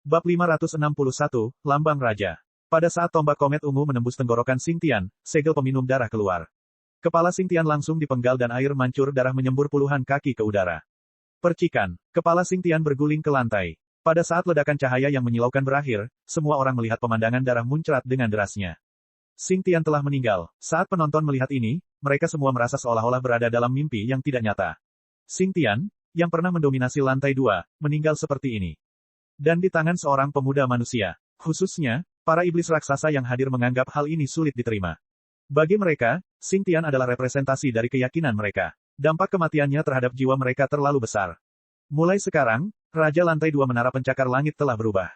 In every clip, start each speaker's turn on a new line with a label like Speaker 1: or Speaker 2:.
Speaker 1: Bab 561, Lambang Raja. Pada saat tombak komet ungu menembus tenggorokan Xingtian, segel peminum darah keluar. Kepala Xingtian langsung dipenggal dan air mancur darah menyembur puluhan kaki ke udara. Percikan, kepala Xingtian berguling ke lantai. Pada saat ledakan cahaya yang menyilaukan berakhir, semua orang melihat pemandangan darah muncrat dengan derasnya. Xingtian telah meninggal. Saat penonton melihat ini, mereka semua merasa seolah-olah berada dalam mimpi yang tidak nyata. Xingtian, yang pernah mendominasi lantai 2, meninggal seperti ini. Dan di tangan seorang pemuda manusia. Khususnya, para iblis raksasa yang hadir menganggap hal ini sulit diterima. Bagi mereka, Xingtian adalah representasi dari keyakinan mereka. Dampak kematiannya terhadap jiwa mereka terlalu besar. Mulai sekarang, Raja Lantai 2 Menara Pencakar Langit telah berubah.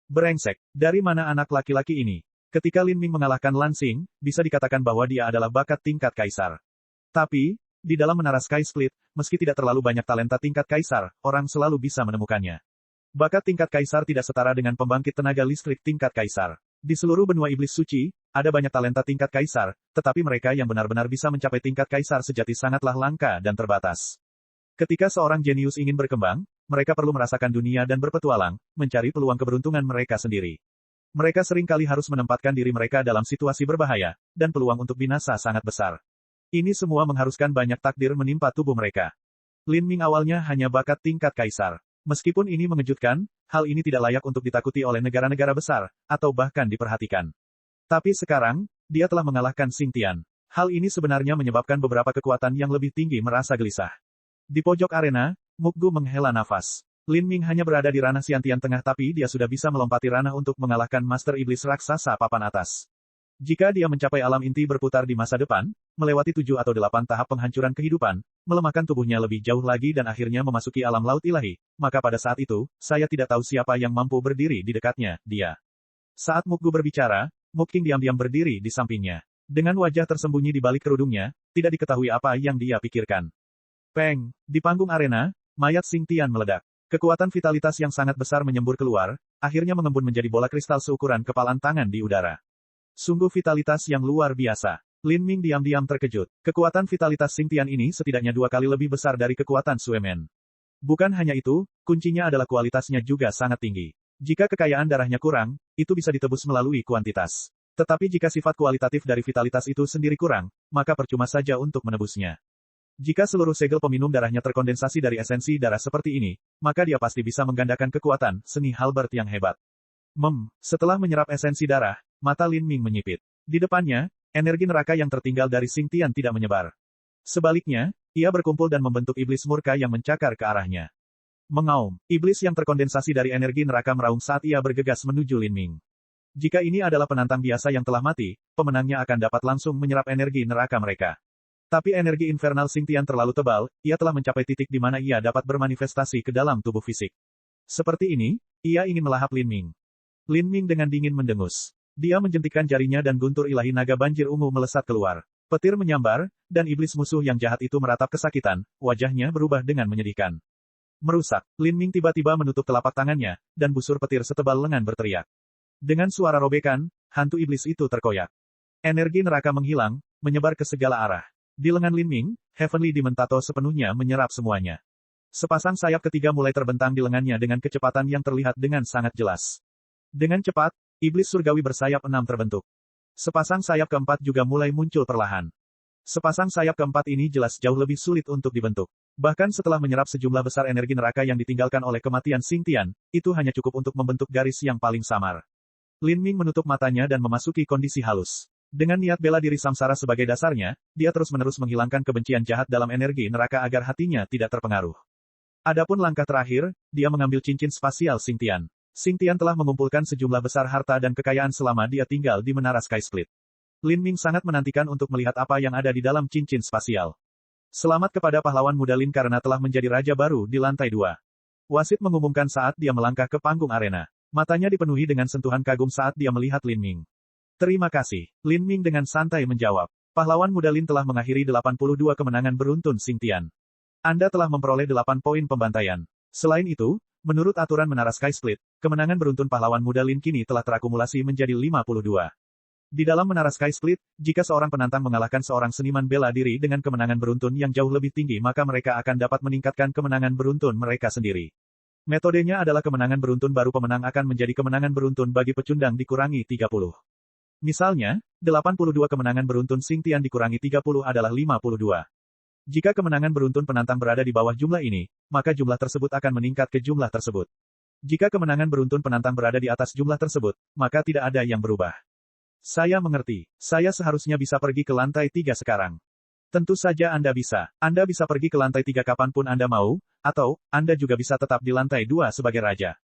Speaker 1: Brengsek, dari mana anak laki-laki ini? Ketika Lin Ming mengalahkan Lan Xing, bisa dikatakan bahwa dia adalah bakat tingkat kaisar. Tapi, di dalam Menara Sky Split, meski tidak terlalu banyak talenta tingkat kaisar, orang selalu bisa menemukannya. Bakat tingkat kaisar tidak setara dengan pembangkit tenaga listrik tingkat kaisar. Di seluruh benua iblis suci, ada banyak talenta tingkat kaisar, tetapi mereka yang benar-benar bisa mencapai tingkat kaisar sejati sangatlah langka dan terbatas. Ketika seorang jenius ingin berkembang, mereka perlu merasakan dunia dan berpetualang, mencari peluang keberuntungan mereka sendiri. Mereka seringkali harus menempatkan diri mereka dalam situasi berbahaya, dan peluang untuk binasa sangat besar. Ini semua mengharuskan banyak takdir menimpa tubuh mereka. Lin Ming awalnya hanya bakat tingkat kaisar. Meskipun ini mengejutkan, hal ini tidak layak untuk ditakuti oleh negara-negara besar, atau bahkan diperhatikan. Tapi sekarang, dia telah mengalahkan Xingtian. Hal ini sebenarnya menyebabkan beberapa kekuatan yang lebih tinggi merasa gelisah. Di pojok arena, Mukgu menghela nafas. Lin Ming hanya berada di ranah Xiantian tengah tapi dia sudah bisa melompati ranah untuk mengalahkan Master Iblis Raksasa papan atas. Jika dia mencapai alam inti berputar di masa depan, melewati 7 atau 8 tahap penghancuran kehidupan, melemahkan tubuhnya lebih jauh lagi dan akhirnya memasuki alam laut ilahi, maka pada saat itu, saya tidak tahu siapa yang mampu berdiri di dekatnya, dia. Saat Mukgu berbicara, Mukking diam-diam berdiri di sampingnya. Dengan wajah tersembunyi di balik kerudungnya, tidak diketahui apa yang dia pikirkan. Peng, di panggung arena, mayat Xingtian meledak. Kekuatan vitalitas yang sangat besar menyembur keluar, akhirnya mengembun menjadi bola kristal seukuran kepalan tangan di udara. Sungguh vitalitas yang luar biasa. Lin Ming diam-diam terkejut. Kekuatan vitalitas Xingtian ini setidaknya 2 kali lebih besar dari kekuatan Suemen. Bukan hanya itu, kuncinya adalah kualitasnya juga sangat tinggi. Jika kekayaan darahnya kurang, itu bisa ditebus melalui kuantitas. Tetapi jika sifat kualitatif dari vitalitas itu sendiri kurang, maka percuma saja untuk menebusnya. Jika seluruh segel peminum darahnya terkondensasi dari esensi darah seperti ini, maka dia pasti bisa menggandakan kekuatan seni Halberd yang hebat. Setelah menyerap esensi darah, mata Lin Ming menyipit. Di depannya, energi neraka yang tertinggal dari Xingtian tidak menyebar. Sebaliknya, ia berkumpul dan membentuk iblis murka yang mencakar ke arahnya. Mengaum, iblis yang terkondensasi dari energi neraka meraung saat ia bergegas menuju Lin Ming. Jika ini adalah penantang biasa yang telah mati, pemenangnya akan dapat langsung menyerap energi neraka mereka. Tapi energi infernal Xingtian terlalu tebal, ia telah mencapai titik di mana ia dapat bermanifestasi ke dalam tubuh fisik. Seperti ini, ia ingin melahap Lin Ming. Lin Ming dengan dingin mendengus. Dia menjentikkan jarinya dan guntur ilahi naga banjir ungu melesat keluar. Petir menyambar, dan iblis musuh yang jahat itu meratap kesakitan, wajahnya berubah dengan menyedihkan. Merusak, Lin Ming tiba-tiba menutup telapak tangannya, dan busur petir setebal lengan berteriak. Dengan suara robekan, hantu iblis itu terkoyak. Energi neraka menghilang, menyebar ke segala arah. Di lengan Lin Ming, Heavenly Demon Tattoo sepenuhnya menyerap semuanya. Sepasang sayap ketiga mulai terbentang di lengannya dengan kecepatan yang terlihat dengan sangat jelas. Dengan cepat, iblis surgawi bersayap 6 terbentuk. Sepasang sayap keempat juga mulai muncul perlahan. Sepasang sayap keempat ini jelas jauh lebih sulit untuk dibentuk. Bahkan setelah menyerap sejumlah besar energi neraka yang ditinggalkan oleh kematian Xingtian, itu hanya cukup untuk membentuk garis yang paling samar. Lin Ming menutup matanya dan memasuki kondisi halus. Dengan niat bela diri samsara sebagai dasarnya, dia terus-menerus menghilangkan kebencian jahat dalam energi neraka agar hatinya tidak terpengaruh. Adapun langkah terakhir, dia mengambil cincin spasial Xingtian. Xingtian telah mengumpulkan sejumlah besar harta dan kekayaan selama dia tinggal di Menara Sky Split. Lin Ming sangat menantikan untuk melihat apa yang ada di dalam cincin spasial. Selamat kepada pahlawan muda Lin karena telah menjadi raja baru di lantai 2. Wasit mengumumkan saat dia melangkah ke panggung arena. Matanya dipenuhi dengan sentuhan kagum saat dia melihat Lin Ming. Terima kasih, Lin Ming dengan santai menjawab. Pahlawan muda Lin telah mengakhiri 82 kemenangan beruntun Xingtian. Anda telah memperoleh 8 poin pembantaian. Selain itu, menurut aturan Menara Sky Split, kemenangan beruntun pahlawan muda Lin kini telah terakumulasi menjadi 52. Di dalam Menara Sky Split, jika seorang penantang mengalahkan seorang seniman bela diri dengan kemenangan beruntun yang jauh lebih tinggi maka mereka akan dapat meningkatkan kemenangan beruntun mereka sendiri. Metodenya adalah kemenangan beruntun baru pemenang akan menjadi kemenangan beruntun bagi pecundang dikurangi 30. Misalnya, 82 kemenangan beruntun Xingtian dikurangi 30 adalah 52. Jika kemenangan beruntun penantang berada di bawah jumlah ini, maka jumlah tersebut akan meningkat ke jumlah tersebut. Jika kemenangan beruntun penantang berada di atas jumlah tersebut, maka tidak ada yang berubah. Saya mengerti. Saya seharusnya bisa pergi ke lantai 3 sekarang. Tentu saja Anda bisa. Anda bisa pergi ke lantai 3 kapanpun Anda mau, atau, Anda juga bisa tetap di lantai 2 sebagai raja.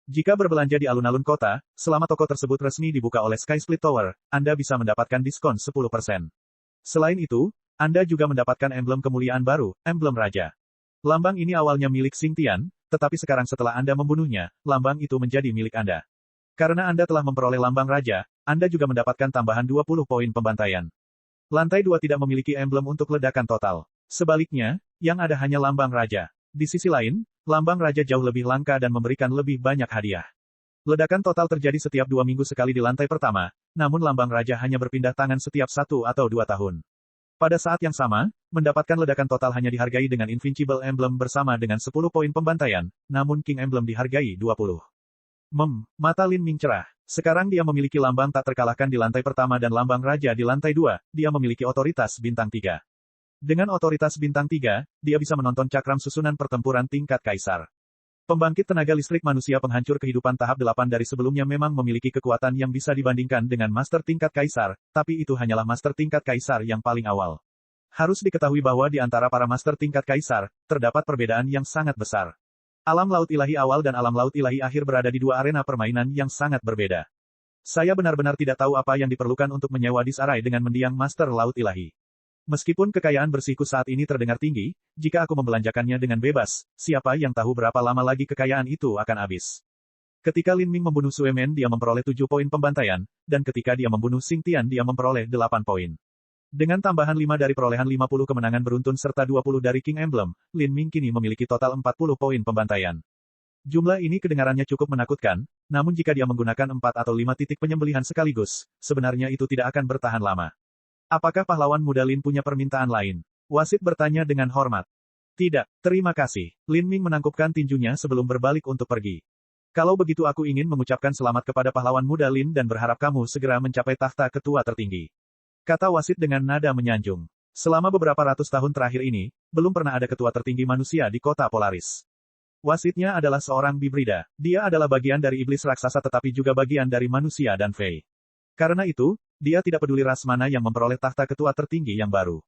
Speaker 1: Jika berbelanja di alun-alun kota, selama toko tersebut resmi dibuka oleh Sky Split Tower, Anda bisa mendapatkan diskon 10%. Selain itu, Anda juga mendapatkan emblem kemuliaan baru, emblem raja. Lambang ini awalnya milik Xingtian, tetapi sekarang setelah Anda membunuhnya, lambang itu menjadi milik Anda. Karena Anda telah memperoleh lambang raja, Anda juga mendapatkan tambahan 20 poin pembantaian. Lantai 2 tidak memiliki emblem untuk ledakan total. Sebaliknya, yang ada hanya lambang raja. Di sisi lain, lambang raja jauh lebih langka dan memberikan lebih banyak hadiah. Ledakan total terjadi setiap 2 minggu sekali di lantai pertama, namun lambang raja hanya berpindah tangan setiap 1 atau 2 tahun. Pada saat yang sama, mendapatkan ledakan total hanya dihargai dengan Invincible Emblem bersama dengan 10 poin pembantaian, namun King Emblem dihargai 20. Mata Lin Ming cerah. Sekarang dia memiliki lambang tak terkalahkan di lantai pertama dan lambang raja di lantai 2, dia memiliki otoritas bintang 3. Dengan otoritas bintang 3, dia bisa menonton cakram susunan pertempuran tingkat kaisar. Pembangkit tenaga listrik manusia penghancur kehidupan tahap 8 dari sebelumnya memang memiliki kekuatan yang bisa dibandingkan dengan master tingkat kaisar, tapi itu hanyalah master tingkat kaisar yang paling awal. Harus diketahui bahwa di antara para master tingkat kaisar, terdapat perbedaan yang sangat besar. Alam laut ilahi awal dan alam laut ilahi akhir berada di 2 arena permainan yang sangat berbeda. Saya benar-benar tidak tahu apa yang diperlukan untuk menyewa Disarai dengan mendiang Master Laut Ilahi. Meskipun kekayaan bersihku saat ini terdengar tinggi, jika aku membelanjakannya dengan bebas, siapa yang tahu berapa lama lagi kekayaan itu akan habis. Ketika Lin Ming membunuh Sue Men dia memperoleh 7 poin pembantaian, dan ketika dia membunuh Xingtian dia memperoleh 8 poin. Dengan tambahan 5 dari perolehan 50 kemenangan beruntun serta 20 dari King Emblem, Lin Ming kini memiliki total 40 poin pembantaian. Jumlah ini kedengarannya cukup menakutkan, namun jika dia menggunakan 4 atau 5 titik penyembelihan sekaligus, sebenarnya itu tidak akan bertahan lama. Apakah pahlawan muda Lin punya permintaan lain? Wasit bertanya dengan hormat. Tidak, terima kasih. Lin Ming menangkupkan tinjunya sebelum berbalik untuk pergi. Kalau begitu aku ingin mengucapkan selamat kepada pahlawan muda Lin dan berharap kamu segera mencapai tahta ketua tertinggi. Kata wasit dengan nada menyanjung. Selama beberapa ratus tahun terakhir ini, belum pernah ada ketua tertinggi manusia di kota Polaris. Wasitnya adalah seorang bibrida. Dia adalah bagian dari iblis raksasa tetapi juga bagian dari manusia dan fey. Karena itu, dia tidak peduli ras mana yang memperoleh tahta ketua tertinggi yang baru.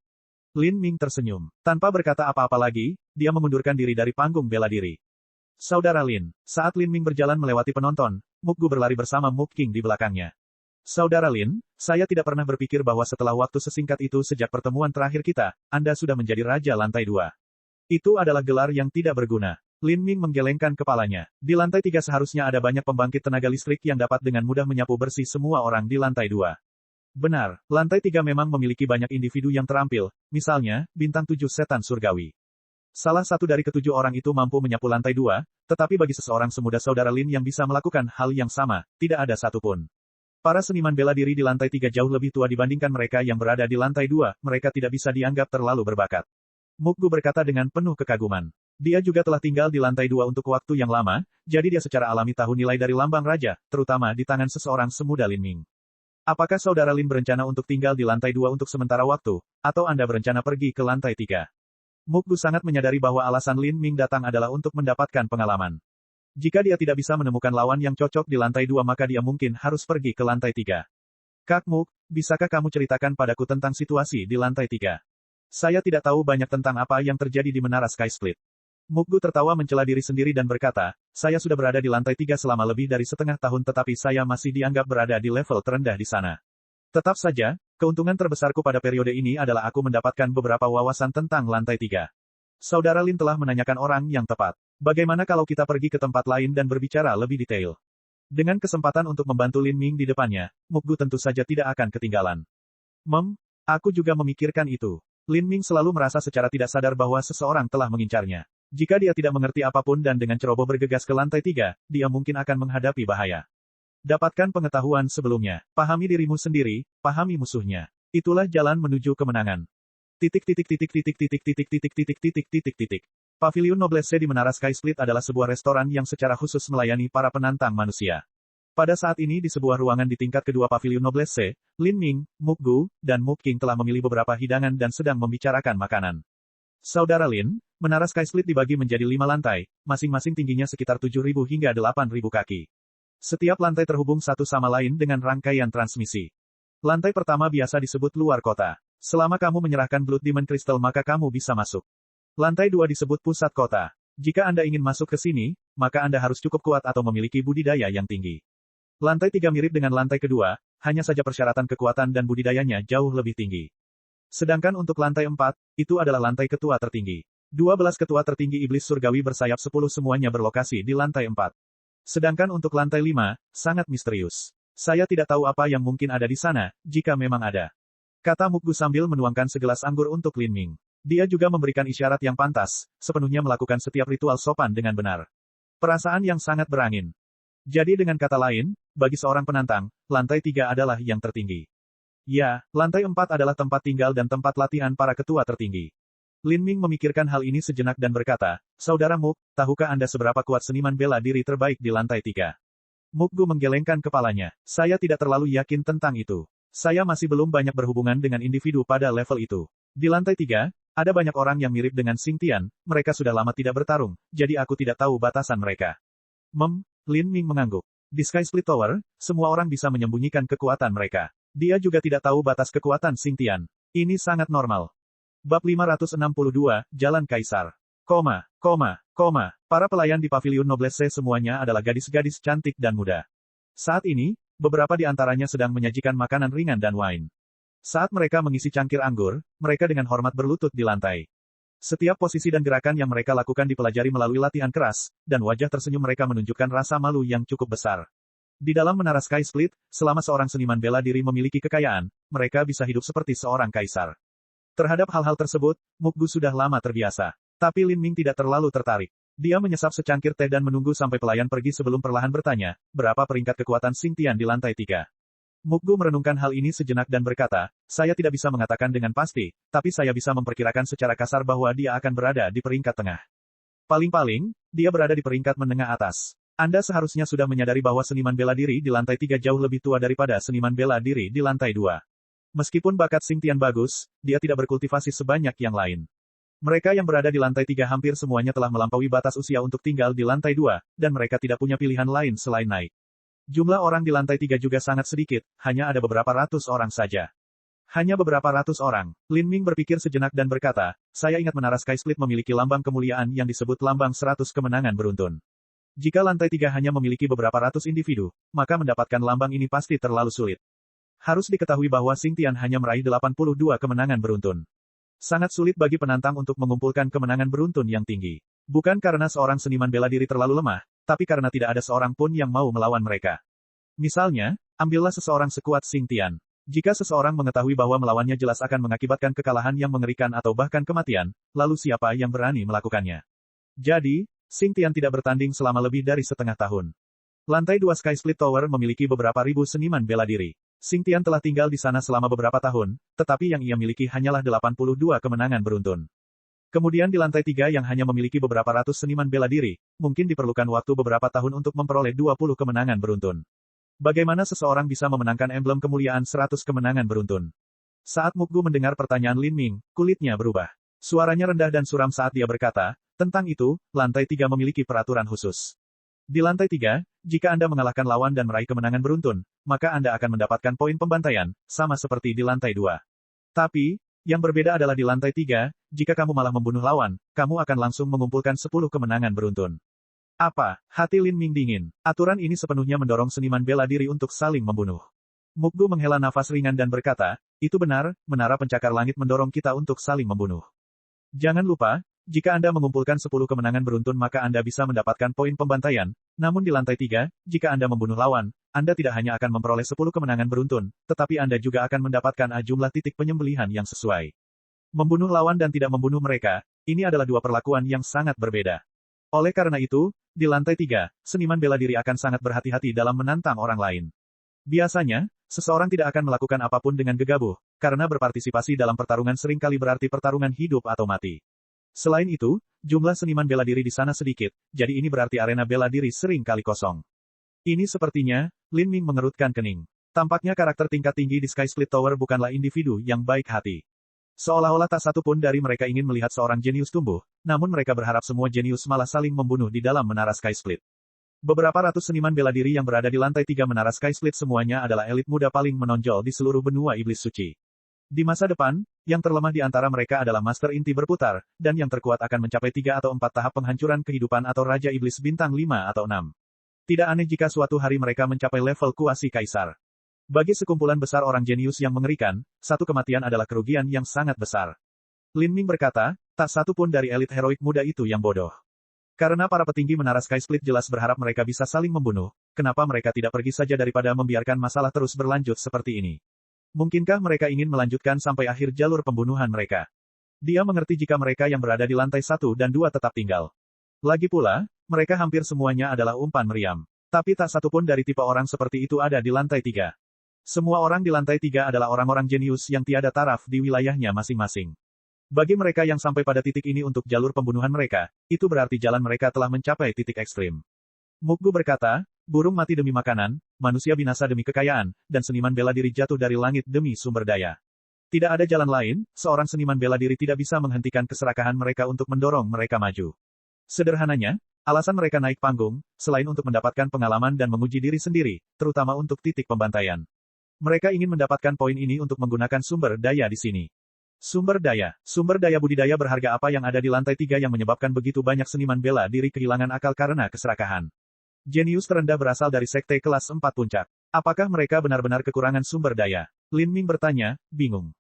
Speaker 1: Lin Ming tersenyum. Tanpa berkata apa-apa lagi, dia memundurkan diri dari panggung bela diri. Saudara Lin, saat Lin Ming berjalan melewati penonton, Mukgu berlari bersama Muk King di belakangnya. Saudara Lin, saya tidak pernah berpikir bahwa setelah waktu sesingkat itu sejak pertemuan terakhir kita, Anda sudah menjadi Raja Lantai 2. Itu adalah gelar yang tidak berguna. Lin Ming menggelengkan kepalanya. Di lantai 3 seharusnya ada banyak pembangkit tenaga listrik yang dapat dengan mudah menyapu bersih semua orang di lantai 2. Benar, lantai 3 memang memiliki banyak individu yang terampil, misalnya, bintang 7 setan surgawi. Salah satu dari ketujuh orang itu mampu menyapu lantai 2, tetapi bagi seseorang semuda saudara Lin yang bisa melakukan hal yang sama, tidak ada satupun. Para seniman bela diri di lantai 3 jauh lebih tua dibandingkan mereka yang berada di lantai 2, mereka tidak bisa dianggap terlalu berbakat. Mukgu berkata dengan penuh kekaguman. Dia juga telah tinggal di lantai 2 untuk waktu yang lama, jadi dia secara alami tahu nilai dari lambang raja, terutama di tangan seseorang semuda Lin Ming. Apakah saudara Lin berencana untuk tinggal di lantai 2 untuk sementara waktu, atau Anda berencana pergi ke lantai 3? Mukgu sangat menyadari bahwa alasan Lin Ming datang adalah untuk mendapatkan pengalaman. Jika dia tidak bisa menemukan lawan yang cocok di lantai 2 maka dia mungkin harus pergi ke lantai 3. Kak Muk, bisakah kamu ceritakan padaku tentang situasi di lantai 3? Saya tidak tahu banyak tentang apa yang terjadi di Menara Sky Split. Mukgu tertawa mencela diri sendiri dan berkata, saya sudah berada di lantai 3 selama lebih dari setengah tahun tetapi saya masih dianggap berada di level terendah di sana. Tetap saja, keuntungan terbesarku pada periode ini adalah aku mendapatkan beberapa wawasan tentang lantai 3. Saudara Lin telah menanyakan orang yang tepat. Bagaimana kalau kita pergi ke tempat lain dan berbicara lebih detail? Dengan kesempatan untuk membantu Lin Ming di depannya, Mukgu tentu saja tidak akan ketinggalan. Aku juga memikirkan itu. Lin Ming selalu merasa secara tidak sadar bahwa seseorang telah mengincarnya. Jika dia tidak mengerti apapun dan dengan ceroboh bergegas ke lantai 3, dia mungkin akan menghadapi bahaya. Dapatkan pengetahuan sebelumnya. Pahami dirimu sendiri, pahami musuhnya. Itulah jalan menuju kemenangan. Paviliun Noblesse di Menara Sky Split adalah sebuah restoran yang secara khusus melayani para penantang manusia. Pada saat ini di sebuah ruangan di tingkat kedua Paviliun Noblesse, Lin Ming, Muk Gu, dan Muk King telah memilih beberapa hidangan dan sedang membicarakan makanan. Saudara Lin, Menara Sky Split dibagi menjadi 5 lantai, masing-masing tingginya sekitar 7.000 hingga 8.000 kaki. Setiap lantai terhubung satu sama lain dengan rangkaian transmisi. Lantai pertama biasa disebut luar kota. Selama kamu menyerahkan Blood Demon Crystal maka kamu bisa masuk. Lantai 2 disebut pusat kota. Jika Anda ingin masuk ke sini, maka Anda harus cukup kuat atau memiliki budidaya yang tinggi. Lantai 3 mirip dengan lantai kedua, hanya saja persyaratan kekuatan dan budidayanya jauh lebih tinggi. Sedangkan untuk lantai 4, itu adalah lantai ketua tertinggi. 12 ketua tertinggi iblis surgawi bersayap 10 semuanya berlokasi di lantai 4. Sedangkan untuk lantai 5, sangat misterius. Saya tidak tahu apa yang mungkin ada di sana, jika memang ada. Kata Muk Gu sambil menuangkan segelas anggur untuk Lin Ming. Dia juga memberikan isyarat yang pantas, sepenuhnya melakukan setiap ritual sopan dengan benar. Perasaan yang sangat berangin. Jadi dengan kata lain, bagi seorang penantang, lantai 3 adalah yang tertinggi. Ya, lantai 4 adalah tempat tinggal dan tempat latihan para ketua tertinggi. Lin Ming memikirkan hal ini sejenak dan berkata, Saudara Muk, tahukah Anda seberapa kuat seniman bela diri terbaik di lantai 3? Muk Gu menggelengkan kepalanya. Saya tidak terlalu yakin tentang itu. Saya masih belum banyak berhubungan dengan individu pada level itu. Di lantai 3, ada banyak orang yang mirip dengan Xing Tian, mereka sudah lama tidak bertarung, jadi aku tidak tahu batasan mereka. Lin Ming mengangguk. Di Sky Split Tower, semua orang bisa menyembunyikan kekuatan mereka. Dia juga tidak tahu batas kekuatan Xing Tian. Ini sangat normal. Bab 562, Jalan Kaisar. Para pelayan di Paviliun Noblesse semuanya adalah gadis-gadis cantik dan muda. Saat ini, beberapa di antaranya sedang menyajikan makanan ringan dan wine. Saat mereka mengisi cangkir anggur, mereka dengan hormat berlutut di lantai. Setiap posisi dan gerakan yang mereka lakukan dipelajari melalui latihan keras, dan wajah tersenyum mereka menunjukkan rasa malu yang cukup besar. Di dalam Menara Sky Split, selama seorang seniman bela diri memiliki kekayaan, mereka bisa hidup seperti seorang kaisar. Terhadap hal-hal tersebut, Muk Gu sudah lama terbiasa. Tapi Lin Ming tidak terlalu tertarik. Dia menyesap secangkir teh dan menunggu sampai pelayan pergi sebelum perlahan bertanya, berapa peringkat kekuatan Xing Tian di lantai 3. Muk Gu merenungkan hal ini sejenak dan berkata, saya tidak bisa mengatakan dengan pasti, tapi saya bisa memperkirakan secara kasar bahwa dia akan berada di peringkat tengah. Paling-paling, dia berada di peringkat menengah atas. Anda seharusnya sudah menyadari bahwa seniman bela diri di lantai 3 jauh lebih tua daripada seniman bela diri di lantai 2. Meskipun bakat Xing Tian bagus, dia tidak berkultivasi sebanyak yang lain. Mereka yang berada di lantai 3 hampir semuanya telah melampaui batas usia untuk tinggal di lantai 2, dan mereka tidak punya pilihan lain selain naik. Jumlah orang di lantai 3 juga sangat sedikit, hanya ada beberapa ratus orang saja. Hanya beberapa ratus orang. Lin Ming berpikir sejenak dan berkata, saya ingat Menara Sky Split memiliki lambang kemuliaan yang disebut lambang 100 kemenangan beruntun. Jika lantai 3 hanya memiliki beberapa ratus individu, maka mendapatkan lambang ini pasti terlalu sulit. Harus diketahui bahwa Xing Tian hanya meraih 82 kemenangan beruntun. Sangat sulit bagi penantang untuk mengumpulkan kemenangan beruntun yang tinggi. Bukan karena seorang seniman bela diri terlalu lemah, tapi karena tidak ada seorang pun yang mau melawan mereka. Misalnya, ambillah seseorang sekuat Xing Tian. Jika seseorang mengetahui bahwa melawannya jelas akan mengakibatkan kekalahan yang mengerikan atau bahkan kematian, lalu siapa yang berani melakukannya? Jadi, Xing Tian tidak bertanding selama lebih dari setengah tahun. Lantai 2 Sky Split Tower memiliki beberapa ribu seniman bela diri. Xing Tian telah tinggal di sana selama beberapa tahun, tetapi yang ia miliki hanyalah 82 kemenangan beruntun. Kemudian di lantai 3 yang hanya memiliki beberapa ratus seniman bela diri, mungkin diperlukan waktu beberapa tahun untuk memperoleh 20 kemenangan beruntun. Bagaimana seseorang bisa memenangkan emblem kemuliaan 100 kemenangan beruntun? Saat Muk Gu mendengar pertanyaan Lin Ming, kulitnya berubah. Suaranya rendah dan suram saat dia berkata, tentang itu, lantai 3 memiliki peraturan khusus. Di lantai 3, jika Anda mengalahkan lawan dan meraih kemenangan beruntun, maka Anda akan mendapatkan poin pembantaian, sama seperti di lantai 2. Tapi, yang berbeda adalah di lantai 3, jika kamu malah membunuh lawan, kamu akan langsung mengumpulkan 10 kemenangan beruntun. Apa? Hati Lin Ming dingin. Aturan ini sepenuhnya mendorong seniman bela diri untuk saling membunuh. Muk Gu menghela nafas ringan dan berkata, itu benar, menara pencakar langit mendorong kita untuk saling membunuh. Jangan lupa, jika Anda mengumpulkan 10 kemenangan beruntun maka Anda bisa mendapatkan poin pembantaian, namun di lantai 3, jika Anda membunuh lawan, Anda tidak hanya akan memperoleh 10 kemenangan beruntun, tetapi Anda juga akan mendapatkan jumlah titik penyembelihan yang sesuai. Membunuh lawan dan tidak membunuh mereka, ini adalah dua perlakuan yang sangat berbeda. Oleh karena itu, di lantai 3, seniman bela diri akan sangat berhati-hati dalam menantang orang lain. Biasanya, seseorang tidak akan melakukan apapun dengan gegabah, karena berpartisipasi dalam pertarungan seringkali berarti pertarungan hidup atau mati. Selain itu, jumlah seniman bela diri di sana sedikit, jadi ini berarti arena bela diri sering kali kosong. Ini sepertinya, Lin Ming mengerutkan kening. Tampaknya karakter tingkat tinggi di Sky Split Tower bukanlah individu yang baik hati. Seolah-olah tak satu pun dari mereka ingin melihat seorang jenius tumbuh, namun mereka berharap semua jenius malah saling membunuh di dalam menara Sky Split. Beberapa ratus seniman bela diri yang berada di lantai 3 menara Sky Split semuanya adalah elit muda paling menonjol di seluruh benua iblis suci. Di masa depan, yang terlemah di antara mereka adalah Master Inti berputar, dan yang terkuat akan mencapai 3 atau 4 tahap penghancuran kehidupan atau Raja Iblis bintang 5 atau 6. Tidak aneh jika suatu hari mereka mencapai level kuasi kaisar. Bagi sekumpulan besar orang jenius yang mengerikan, satu kematian adalah kerugian yang sangat besar. Lin Ming berkata, tak satu pun dari elit heroik muda itu yang bodoh. Karena para petinggi menara Sky Split jelas berharap mereka bisa saling membunuh, kenapa mereka tidak pergi saja daripada membiarkan masalah terus berlanjut seperti ini? Mungkinkah mereka ingin melanjutkan sampai akhir jalur pembunuhan mereka? Dia mengerti jika mereka yang berada di lantai 1 dan 2 tetap tinggal. Lagi pula, mereka hampir semuanya adalah umpan meriam. Tapi tak satu pun dari tipe orang seperti itu ada di lantai 3. Semua orang di lantai 3 adalah orang-orang jenius yang tiada taraf di wilayahnya masing-masing. Bagi mereka yang sampai pada titik ini untuk jalur pembunuhan mereka, itu berarti jalan mereka telah mencapai titik ekstrim. Mukgu berkata, burung mati demi makanan, manusia binasa demi kekayaan, dan seniman bela diri jatuh dari langit demi sumber daya. Tidak ada jalan lain, seorang seniman bela diri tidak bisa menghentikan keserakahan mereka untuk mendorong mereka maju. Sederhananya, alasan mereka naik panggung, selain untuk mendapatkan pengalaman dan menguji diri sendiri, terutama untuk titik pembantaian. Mereka ingin mendapatkan poin ini untuk menggunakan sumber daya di sini. Sumber daya budidaya berharga apa yang ada di lantai 3 yang menyebabkan begitu banyak seniman bela diri kehilangan akal karena keserakahan. Jenius terendah berasal dari sekte kelas 4 puncak. Apakah mereka benar-benar kekurangan sumber daya? Lin Ming bertanya, bingung.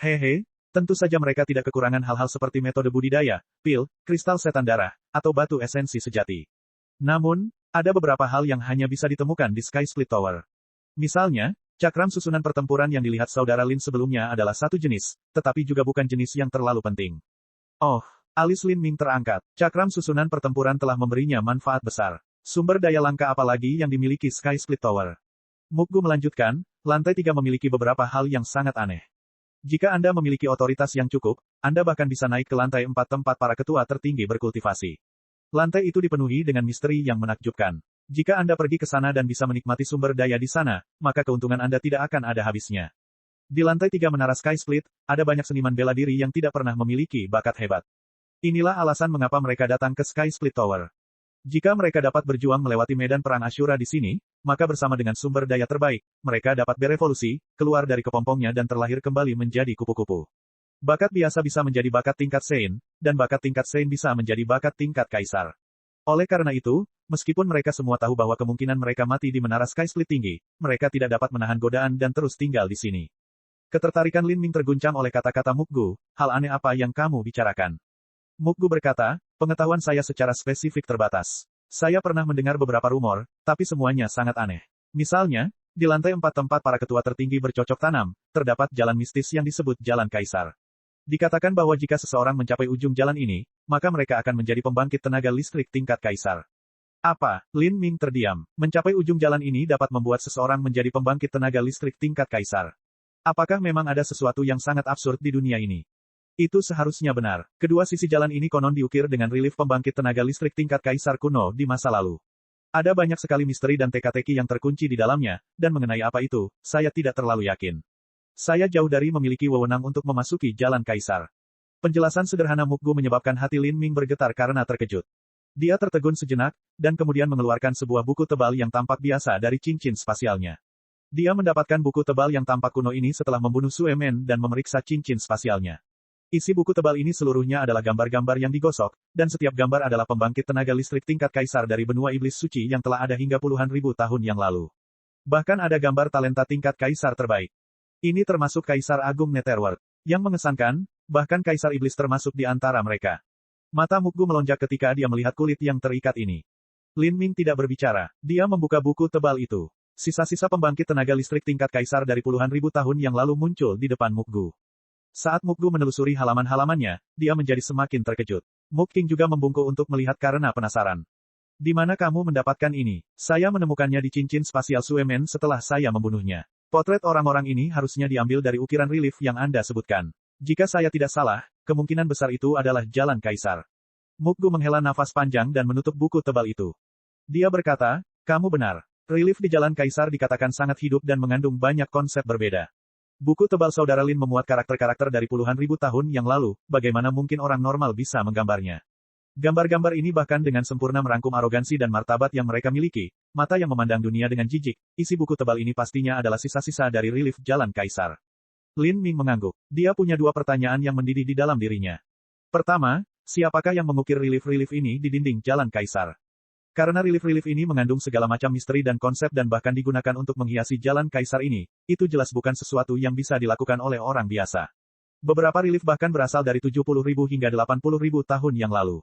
Speaker 1: Hehe, tentu saja mereka tidak kekurangan hal-hal seperti metode budidaya, pil, kristal setan darah, atau batu esensi sejati. Namun, ada beberapa hal yang hanya bisa ditemukan di Sky Split Tower. Misalnya, cakram susunan pertempuran yang dilihat saudara Lin sebelumnya adalah satu jenis, tetapi juga bukan jenis yang terlalu penting. Oh, alis Lin Ming terangkat. Cakram susunan pertempuran telah memberinya manfaat besar. Sumber daya langka apalagi yang dimiliki Sky Split Tower. Mukgu melanjutkan, lantai 3 memiliki beberapa hal yang sangat aneh. Jika Anda memiliki otoritas yang cukup, Anda bahkan bisa naik ke lantai 4 tempat para ketua tertinggi berkultivasi. Lantai itu dipenuhi dengan misteri yang menakjubkan. Jika Anda pergi ke sana dan bisa menikmati sumber daya di sana, maka keuntungan Anda tidak akan ada habisnya. Di lantai 3 menara Sky Split, ada banyak seniman bela diri yang tidak pernah memiliki bakat hebat. Inilah alasan mengapa mereka datang ke Sky Split Tower. Jika mereka dapat berjuang melewati medan perang Ashura di sini, maka bersama dengan sumber daya terbaik, mereka dapat berevolusi, keluar dari kepompongnya dan terlahir kembali menjadi kupu-kupu. Bakat biasa bisa menjadi bakat tingkat Sein, dan bakat tingkat Sein bisa menjadi bakat tingkat kaisar. Oleh karena itu, meskipun mereka semua tahu bahwa kemungkinan mereka mati di menara Sky Split tinggi, mereka tidak dapat menahan godaan dan terus tinggal di sini. Ketertarikan Lin Ming terguncang oleh kata-kata Mukgu, hal aneh apa yang kamu bicarakan? Mukgu berkata, pengetahuan saya secara spesifik terbatas. Saya pernah mendengar beberapa rumor, tapi semuanya sangat aneh. Misalnya, di lantai 4 tempat para ketua tertinggi bercocok tanam, terdapat jalan mistis yang disebut Jalan Kaisar. Dikatakan bahwa jika seseorang mencapai ujung jalan ini, maka mereka akan menjadi pembangkit tenaga listrik tingkat kaisar. Apa? Lin Ming terdiam. Mencapai ujung jalan ini dapat membuat seseorang menjadi pembangkit tenaga listrik tingkat kaisar. Apakah memang ada sesuatu yang sangat absurd di dunia ini? Itu seharusnya benar. Kedua sisi jalan ini konon diukir dengan relief pembangkit tenaga listrik tingkat kaisar kuno di masa lalu. Ada banyak sekali misteri dan teka-teki yang terkunci di dalamnya, dan mengenai apa itu, saya tidak terlalu yakin. Saya jauh dari memiliki wewenang untuk memasuki jalan kaisar. Penjelasan sederhana Mukgu menyebabkan hati Lin Ming bergetar karena terkejut. Dia tertegun sejenak, dan kemudian mengeluarkan sebuah buku tebal yang tampak biasa dari cincin spasialnya. Dia mendapatkan buku tebal yang tampak kuno ini setelah membunuh Sue Men dan memeriksa cincin spasialnya. Isi buku tebal ini seluruhnya adalah gambar-gambar yang digosok, dan setiap gambar adalah pembangkit tenaga listrik tingkat kaisar dari benua iblis suci yang telah ada hingga puluhan ribu tahun yang lalu. Bahkan ada gambar talenta tingkat kaisar terbaik. Ini termasuk Kaisar Agung Netherworld. Yang mengesankan, bahkan Kaisar Iblis termasuk di antara mereka. Mata Mukgu melonjak ketika dia melihat kulit yang terikat ini. Lin Ming tidak berbicara. Dia membuka buku tebal itu. Sisa-sisa pembangkit tenaga listrik tingkat kaisar dari puluhan ribu tahun yang lalu muncul di depan Mukgu. Saat Mukgu menelusuri halaman-halamannya, dia menjadi semakin terkejut. Muk King juga membungkuk untuk melihat karena penasaran. Di mana kamu mendapatkan ini? Saya menemukannya di cincin spasial Sue Men setelah saya membunuhnya. Potret orang-orang ini harusnya diambil dari ukiran relief yang Anda sebutkan. Jika saya tidak salah, kemungkinan besar itu adalah jalan kaisar. Mukgu menghela nafas panjang dan menutup buku tebal itu. Dia berkata, kamu benar. Relief di jalan kaisar dikatakan sangat hidup dan mengandung banyak konsep berbeda. Buku tebal Saudara Lin memuat karakter-karakter dari puluhan ribu tahun yang lalu, bagaimana mungkin orang normal bisa menggambarnya. Gambar-gambar ini bahkan dengan sempurna merangkum arogansi dan martabat yang mereka miliki, mata yang memandang dunia dengan jijik, isi buku tebal ini pastinya adalah sisa-sisa dari relief jalan kaisar. Lin Ming mengangguk. Dia punya dua pertanyaan yang mendidih di dalam dirinya. Pertama, siapakah yang mengukir relief-relief ini di dinding jalan kaisar? Karena relief-relief ini mengandung segala macam misteri dan konsep dan bahkan digunakan untuk menghiasi jalan kaisar ini, itu jelas bukan sesuatu yang bisa dilakukan oleh orang biasa. Beberapa relief bahkan berasal dari 70.000 hingga 80.000 tahun yang lalu.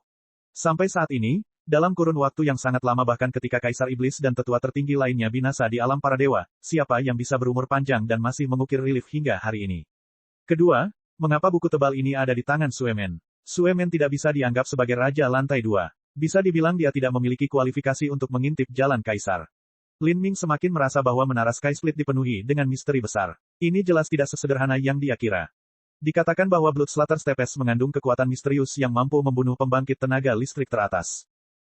Speaker 1: Sampai saat ini, dalam kurun waktu yang sangat lama bahkan ketika Kaisar Iblis dan tetua tertinggi lainnya binasa di alam para dewa, siapa yang bisa berumur panjang dan masih mengukir relief hingga hari ini? Kedua, mengapa buku tebal ini ada di tangan Suemen? Suemen tidak bisa dianggap sebagai Raja Lantai 2. Bisa dibilang dia tidak memiliki kualifikasi untuk mengintip jalan kaisar. Lin Ming semakin merasa bahwa menara Sky Split dipenuhi dengan misteri besar. Ini jelas tidak sesederhana yang dia kira. Dikatakan bahwa Bloodslater Stepes mengandung kekuatan misterius yang mampu membunuh pembangkit tenaga listrik teratas.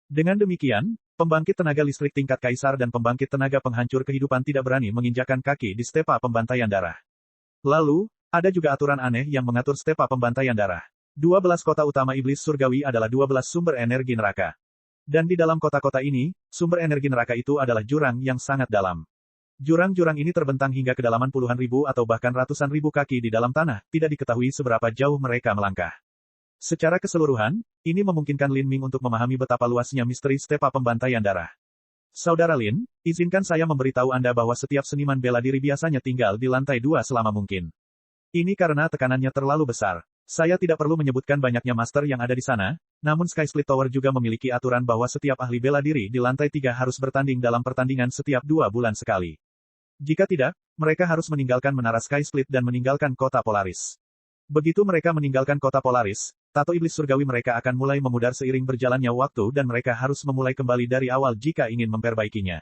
Speaker 1: Dengan demikian, pembangkit tenaga listrik tingkat kaisar dan pembangkit tenaga penghancur kehidupan tidak berani menginjakan kaki di stepa pembantaian darah. Lalu, ada juga aturan aneh yang mengatur stepa pembantaian darah. 12 kota utama iblis surgawi adalah 12 sumber energi neraka. Dan di dalam kota-kota ini, sumber energi neraka itu adalah jurang yang sangat dalam. Jurang-jurang ini terbentang hingga kedalaman puluhan ribu atau bahkan ratusan ribu kaki di dalam tanah, tidak diketahui seberapa jauh mereka melangkah. Secara keseluruhan, ini memungkinkan Lin Ming untuk memahami betapa luasnya misteri stepa pembantaian darah. Saudara Lin, izinkan saya memberitahu Anda bahwa setiap seniman bela diri biasanya tinggal di lantai 2 selama mungkin. Ini karena tekanannya terlalu besar. Saya tidak perlu menyebutkan banyaknya master yang ada di sana, namun Sky Split Tower juga memiliki aturan bahwa setiap ahli bela diri di lantai 3 harus bertanding dalam pertandingan setiap 2 bulan sekali. Jika tidak, mereka harus meninggalkan menara Sky Split dan meninggalkan kota Polaris. Begitu mereka meninggalkan kota Polaris, tato iblis surgawi mereka akan mulai memudar seiring berjalannya waktu dan mereka harus memulai kembali dari awal jika ingin memperbaikinya.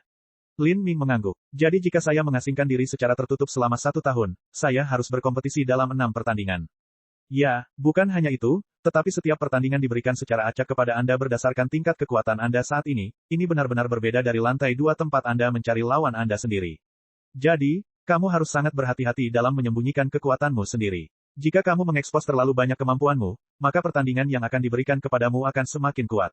Speaker 1: Lin Ming mengangguk. Jadi jika saya mengasingkan diri secara tertutup selama 1 tahun, saya harus berkompetisi dalam 6 pertandingan. Ya, bukan hanya itu, tetapi setiap pertandingan diberikan secara acak kepada Anda berdasarkan tingkat kekuatan Anda saat ini benar-benar berbeda dari lantai 2 tempat Anda mencari lawan Anda sendiri. Jadi, kamu harus sangat berhati-hati dalam menyembunyikan kekuatanmu sendiri. Jika kamu mengekspos terlalu banyak kemampuanmu, maka pertandingan yang akan diberikan kepadamu akan semakin kuat.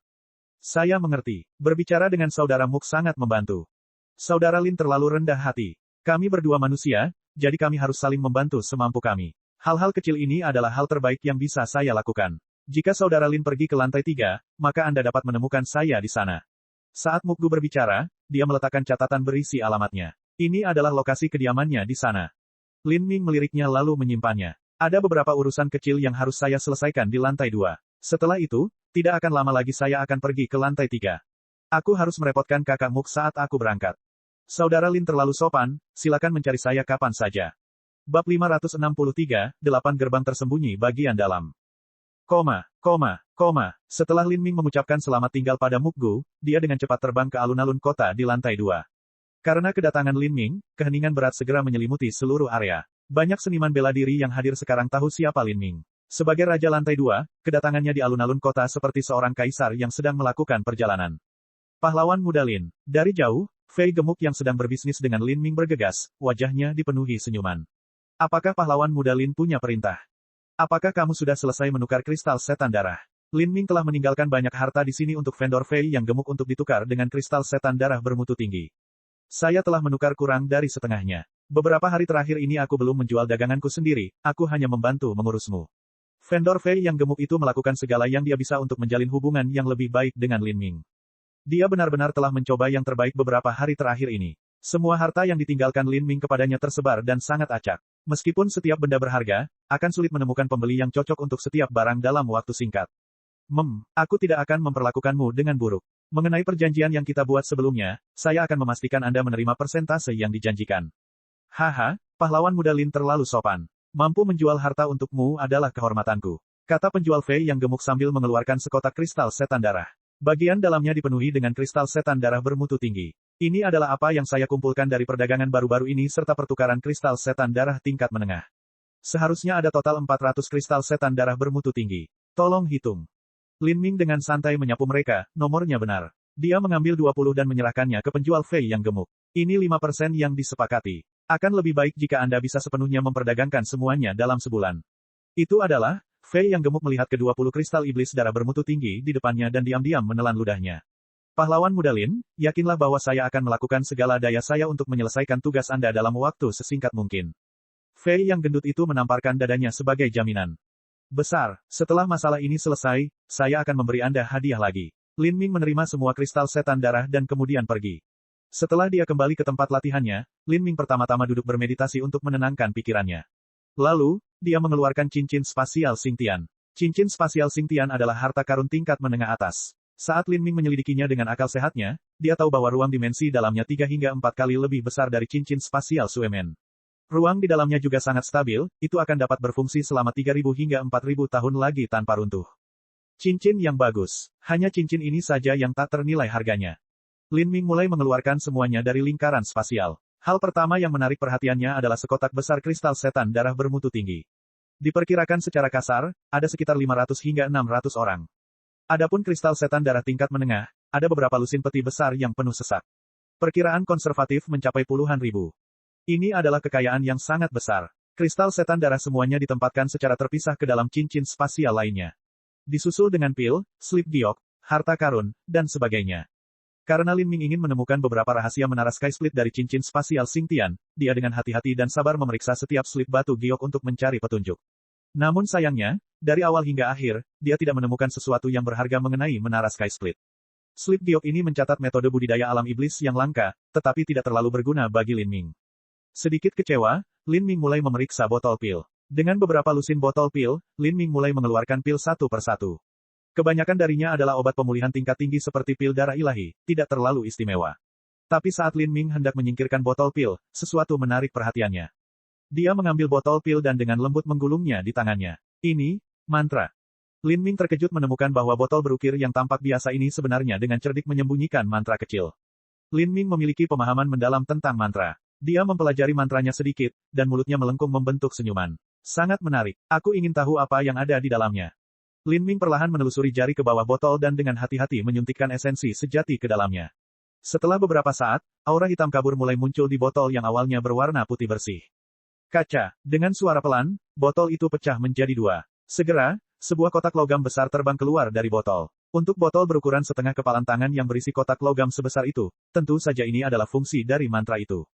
Speaker 1: Saya mengerti. Berbicara dengan saudara Muk sangat membantu. Saudara Lin terlalu rendah hati. Kami berdua manusia, jadi kami harus saling membantu semampu kami. Hal-hal kecil ini adalah hal terbaik yang bisa saya lakukan. Jika saudara Lin pergi ke lantai 3, maka Anda dapat menemukan saya di sana. Saat Mukgu berbicara, dia meletakkan catatan berisi alamatnya. Ini adalah lokasi kediamannya di sana. Lin Ming meliriknya lalu menyimpannya. Ada beberapa urusan kecil yang harus saya selesaikan di lantai 2. Setelah itu, tidak akan lama lagi saya akan pergi ke lantai 3. Aku harus merepotkan kakak Muk saat aku berangkat. Saudara Lin terlalu sopan, silakan mencari saya kapan saja. Bab 563, 8 gerbang tersembunyi bagian dalam. Setelah Lin Ming mengucapkan selamat tinggal pada Mukgu, dia dengan cepat terbang ke alun-alun kota di lantai 2. Karena kedatangan Lin Ming, keheningan berat segera menyelimuti seluruh area. Banyak seniman bela diri yang hadir sekarang tahu siapa Lin Ming. Sebagai Raja Lantai 2, kedatangannya di alun-alun kota seperti seorang kaisar yang sedang melakukan perjalanan. Pahlawan muda Lin. Dari jauh, Fei gemuk yang sedang berbisnis dengan Lin Ming bergegas, wajahnya dipenuhi senyuman. Apakah pahlawan muda Lin punya perintah? Apakah kamu sudah selesai menukar kristal setan darah? Lin Ming telah meninggalkan banyak harta di sini untuk vendor Fei yang gemuk untuk ditukar dengan kristal setan darah bermutu tinggi. Saya telah menukar kurang dari setengahnya. Beberapa hari terakhir ini aku belum menjual daganganku sendiri, aku hanya membantu mengurusmu. Vendor Fei yang gemuk itu melakukan segala yang dia bisa untuk menjalin hubungan yang lebih baik dengan Lin Ming. Dia benar-benar telah mencoba yang terbaik beberapa hari terakhir ini. Semua harta yang ditinggalkan Lin Ming kepadanya tersebar dan sangat acak. Meskipun setiap benda berharga, akan sulit menemukan pembeli yang cocok untuk setiap barang dalam waktu singkat. Aku tidak akan memperlakukanmu dengan buruk. Mengenai perjanjian yang kita buat sebelumnya, saya akan memastikan Anda menerima persentase yang dijanjikan. Haha, pahlawan muda Lin terlalu sopan. Mampu menjual harta untukmu adalah kehormatanku. Kata penjual Fei yang gemuk sambil mengeluarkan sekotak kristal setan darah. Bagian dalamnya dipenuhi dengan kristal setan darah bermutu tinggi. Ini adalah apa yang saya kumpulkan dari perdagangan baru-baru ini serta pertukaran kristal setan darah tingkat menengah. Seharusnya ada total 400 kristal setan darah bermutu tinggi. Tolong hitung. Lin Ming dengan santai menyapu mereka, nomornya benar. Dia mengambil 20 dan menyerahkannya ke penjual Fei yang gemuk. Ini 5% yang disepakati. Akan lebih baik jika Anda bisa sepenuhnya memperdagangkan semuanya dalam sebulan. Itu adalah, Fei yang gemuk melihat ke-20 kristal iblis darah bermutu tinggi di depannya dan diam-diam menelan ludahnya. Pahlawan muda Lin, yakinlah bahwa saya akan melakukan segala daya saya untuk menyelesaikan tugas Anda dalam waktu sesingkat mungkin. Fei yang gendut itu menamparkan dadanya sebagai jaminan. Besar, setelah masalah ini selesai, saya akan memberi Anda hadiah lagi. Lin Ming menerima semua kristal setan darah dan kemudian pergi. Setelah dia kembali ke tempat latihannya, Lin Ming pertama-tama duduk bermeditasi untuk menenangkan pikirannya. Lalu, dia mengeluarkan cincin spasial Xingtian. Cincin spasial Xingtian adalah harta karun tingkat menengah atas. Saat Lin Ming menyelidikinya dengan akal sehatnya, dia tahu bahwa ruang dimensi dalamnya 3 hingga 4 kali lebih besar dari cincin spasial Suemen. Ruang di dalamnya juga sangat stabil, itu akan dapat berfungsi selama 3.000 hingga 4.000 tahun lagi tanpa runtuh. Cincin yang bagus. Hanya cincin ini saja yang tak ternilai harganya. Lin Ming mulai mengeluarkan semuanya dari lingkaran spasial. Hal pertama yang menarik perhatiannya adalah sekotak besar kristal setan darah bermutu tinggi. Diperkirakan secara kasar, ada sekitar 500 hingga 600 orang. Adapun kristal setan darah tingkat menengah, ada beberapa lusin peti besar yang penuh sesak. Perkiraan konservatif mencapai puluhan ribu. Ini adalah kekayaan yang sangat besar. Kristal setan darah semuanya ditempatkan secara terpisah ke dalam cincin spasial lainnya. Disusul dengan pil, slip giok, harta karun, dan sebagainya. Karena Lin Ming ingin menemukan beberapa rahasia menara Sky Split dari cincin spasial Xingtian, dia dengan hati-hati dan sabar memeriksa setiap slip batu giok untuk mencari petunjuk. Namun sayangnya, dari awal hingga akhir, dia tidak menemukan sesuatu yang berharga mengenai menara Sky Split. Slip giok ini mencatat metode budidaya alam iblis yang langka, tetapi tidak terlalu berguna bagi Lin Ming. Sedikit kecewa, Lin Ming mulai memeriksa botol pil. Dengan beberapa lusin botol pil, Lin Ming mulai mengeluarkan pil satu persatu. Kebanyakan darinya adalah obat pemulihan tingkat tinggi seperti pil darah ilahi, tidak terlalu istimewa. Tapi saat Lin Ming hendak menyingkirkan botol pil, sesuatu menarik perhatiannya. Dia mengambil botol pil dan dengan lembut menggulungnya di tangannya. Ini, mantra. Lin Ming terkejut menemukan bahwa botol berukir yang tampak biasa ini sebenarnya dengan cerdik menyembunyikan mantra kecil. Lin Ming memiliki pemahaman mendalam tentang mantra. Dia mempelajari mantranya sedikit, dan mulutnya melengkung membentuk senyuman. Sangat menarik. Aku ingin tahu apa yang ada di dalamnya. Lin Ming perlahan menelusuri jari ke bawah botol dan dengan hati-hati menyuntikkan esensi sejati ke dalamnya. Setelah beberapa saat, aura hitam kabur mulai muncul di botol yang awalnya berwarna putih bersih. Kaca. Dengan suara pelan, botol itu pecah menjadi dua. Segera, sebuah kotak logam besar terbang keluar dari botol. Untuk botol berukuran setengah kepalan tangan yang berisi kotak logam sebesar itu, tentu saja ini adalah fungsi dari mantra itu.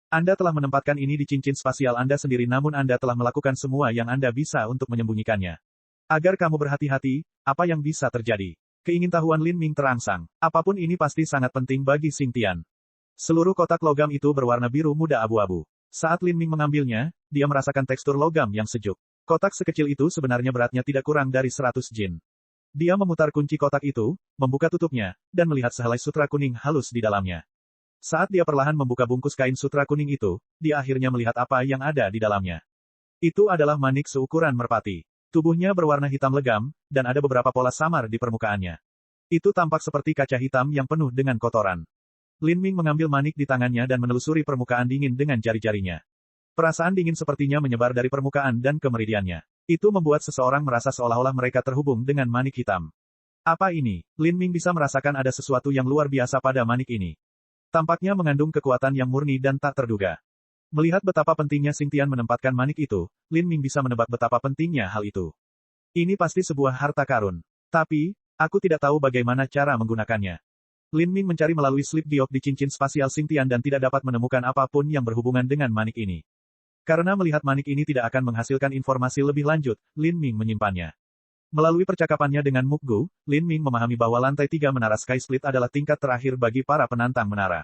Speaker 1: Anda telah menempatkan ini di cincin spasial Anda sendiri namun Anda telah melakukan semua yang Anda bisa untuk menyembunyikannya. Agar kamu berhati-hati, apa yang bisa terjadi? Keingintahuan Lin Ming terangsang. Apapun ini pasti sangat penting bagi Xingtian. Seluruh kotak logam itu berwarna biru muda abu-abu. Saat Lin Ming mengambilnya, dia merasakan tekstur logam yang sejuk. Kotak sekecil itu sebenarnya beratnya tidak kurang dari 100 jin. Dia memutar kunci kotak itu, membuka tutupnya, dan melihat sehelai sutra kuning halus di dalamnya. Saat dia perlahan membuka bungkus kain sutra kuning itu, dia akhirnya melihat apa yang ada di dalamnya. Itu adalah manik seukuran merpati. Tubuhnya berwarna hitam legam, dan ada beberapa pola samar di permukaannya. Itu tampak seperti kaca hitam yang penuh dengan kotoran. Lin Ming mengambil manik di tangannya dan menelusuri permukaan dingin dengan jari-jarinya. Perasaan dingin sepertinya menyebar dari permukaan dan ke meridiannya. Itu membuat seseorang merasa seolah-olah mereka terhubung dengan manik hitam. Apa ini? Lin Ming bisa merasakan ada sesuatu yang luar biasa pada manik ini. Tampaknya mengandung kekuatan yang murni dan tak terduga. Melihat betapa pentingnya Xingtian menempatkan manik itu, Lin Ming bisa menebak betapa pentingnya hal itu. Ini pasti sebuah harta karun. Tapi, aku tidak tahu bagaimana cara menggunakannya. Lin Ming mencari melalui slip giok di cincin spasial Xingtian dan tidak dapat menemukan apapun yang berhubungan dengan manik ini. Karena melihat manik ini tidak akan menghasilkan informasi lebih lanjut, Lin Ming menyimpannya. Melalui percakapannya dengan Mukgu, Lin Ming memahami bahwa lantai 3 menara Sky Split adalah tingkat terakhir bagi para penantang menara.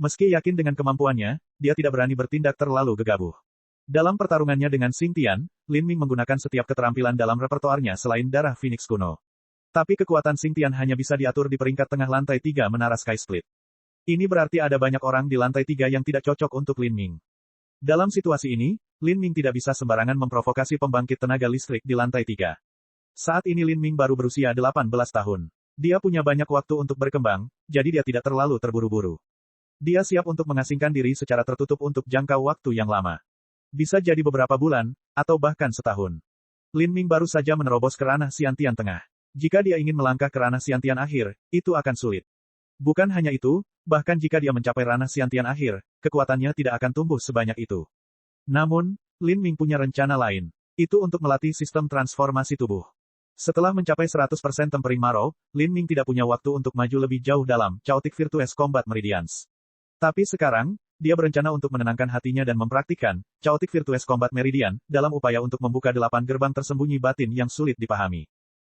Speaker 1: Meski yakin dengan kemampuannya, dia tidak berani bertindak terlalu gegabah. Dalam pertarungannya dengan Xingtian, Lin Ming menggunakan setiap keterampilan dalam repertoarnya selain darah Phoenix kuno. Tapi kekuatan Xingtian hanya bisa diatur di peringkat tengah lantai 3 menara Sky Split. Ini berarti ada banyak orang di lantai 3 yang tidak cocok untuk Lin Ming. Dalam situasi ini, Lin Ming tidak bisa sembarangan memprovokasi pembangkit tenaga listrik di lantai 3. Saat ini Lin Ming baru berusia 18 tahun. Dia punya banyak waktu untuk berkembang, jadi dia tidak terlalu terburu-buru. Dia siap untuk mengasingkan diri secara tertutup untuk jangka waktu yang lama. Bisa jadi beberapa bulan, atau bahkan setahun. Lin Ming baru saja menerobos ke ranah Xiantian tengah. Jika dia ingin melangkah ke ranah Xiantian akhir, itu akan sulit. Bukan hanya itu, bahkan jika dia mencapai ranah Xiantian akhir, kekuatannya tidak akan tumbuh sebanyak itu. Namun, Lin Ming punya rencana lain. Itu untuk melatih sistem transformasi tubuh. Setelah mencapai 100% Tempering Marrow, Lin Ming tidak punya waktu untuk maju lebih jauh dalam Chaotic Virtuous Combat Meridians. Tapi sekarang, dia berencana untuk menenangkan hatinya dan mempraktikkan Chaotic Virtuous Combat Meridian dalam upaya untuk membuka 8 gerbang tersembunyi batin yang sulit dipahami.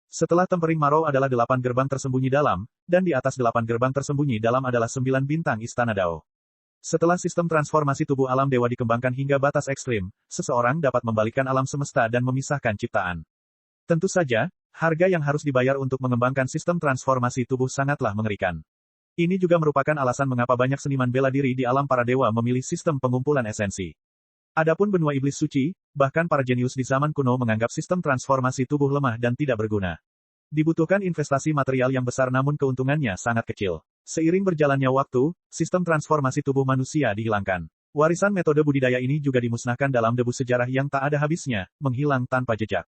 Speaker 1: Setelah Tempering Marrow adalah 8 gerbang tersembunyi dalam, dan di atas 8 gerbang tersembunyi dalam adalah 9 bintang Istana Dao. Setelah sistem transformasi tubuh alam dewa dikembangkan hingga batas ekstrim, seseorang dapat membalikkan alam semesta dan memisahkan ciptaan. Tentu saja, harga yang harus dibayar untuk mengembangkan sistem transformasi tubuh sangatlah mengerikan. Ini juga merupakan alasan mengapa banyak seniman bela diri di alam para dewa memilih sistem pengumpulan esensi. Adapun benua iblis suci, bahkan para jenius di zaman kuno menganggap sistem transformasi tubuh lemah dan tidak berguna. Dibutuhkan investasi material yang besar namun keuntungannya sangat kecil. Seiring berjalannya waktu, sistem transformasi tubuh manusia dihilangkan. Warisan metode budidaya ini juga dimusnahkan dalam debu sejarah yang tak ada habisnya, menghilang tanpa jejak.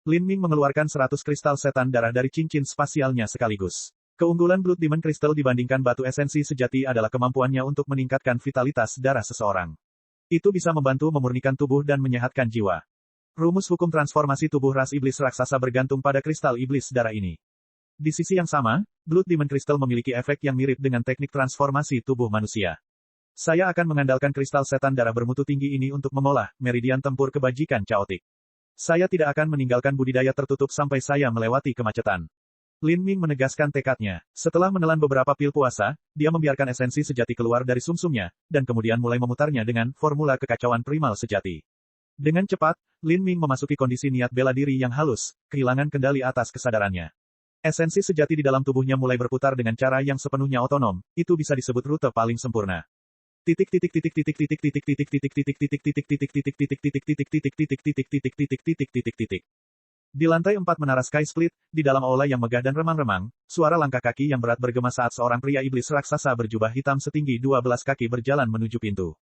Speaker 1: Lin Ming mengeluarkan 100 kristal setan darah dari cincin spasialnya sekaligus. Keunggulan Blood Demon Crystal dibandingkan batu esensi sejati adalah kemampuannya untuk meningkatkan vitalitas darah seseorang. Itu bisa membantu memurnikan tubuh dan menyehatkan jiwa. Rumus hukum transformasi tubuh ras iblis raksasa bergantung pada kristal iblis darah ini. Di sisi yang sama, Blood Demon Crystal memiliki efek yang mirip dengan teknik transformasi tubuh manusia. Saya akan mengandalkan kristal setan darah bermutu tinggi ini untuk mengolah meridian tempur kebajikan chaotic. Saya tidak akan meninggalkan budidaya tertutup sampai saya melewati kemacetan. Lin Ming menegaskan tekadnya. Setelah menelan beberapa pil puasa, dia membiarkan esensi sejati keluar dari sumsumnya, dan kemudian mulai memutarnya dengan formula kekacauan primal sejati. Dengan cepat, Lin Ming memasuki kondisi niat bela diri yang halus, kehilangan kendali atas kesadarannya. Esensi sejati di dalam tubuhnya mulai berputar dengan cara yang sepenuhnya otonom, itu bisa disebut rute paling sempurna. Di lantai 4 menara Sky Split, di dalam aula yang megah dan remang-remang, suara langkah kaki yang berat bergema saat seorang pria iblis raksasa berjubah hitam setinggi 12 kaki berjalan menuju pintu.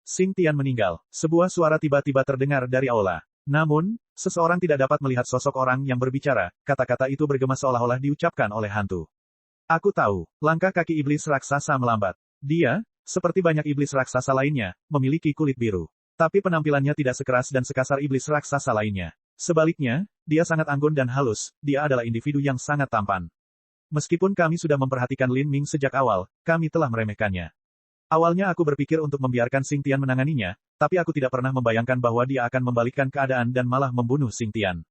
Speaker 1: Xing Tian meninggal. Sebuah suara tiba-tiba terdengar dari aula. Namun, seseorang tidak dapat melihat sosok orang yang berbicara, kata-kata itu bergema seolah-olah diucapkan oleh hantu. Aku tahu, langkah kaki iblis raksasa melambat. Dia, seperti banyak iblis raksasa lainnya, memiliki kulit biru. Tapi penampilannya tidak sekeras dan sekasar iblis raksasa lainnya. Sebaliknya, dia sangat anggun dan halus, dia adalah individu yang sangat tampan. Meskipun kami sudah memperhatikan Lin Ming sejak awal, kami telah meremehkannya. Awalnya aku berpikir untuk membiarkan Xing Tian menanganinya, tapi aku tidak pernah membayangkan bahwa dia akan membalikkan keadaan dan malah membunuh Xing Tian.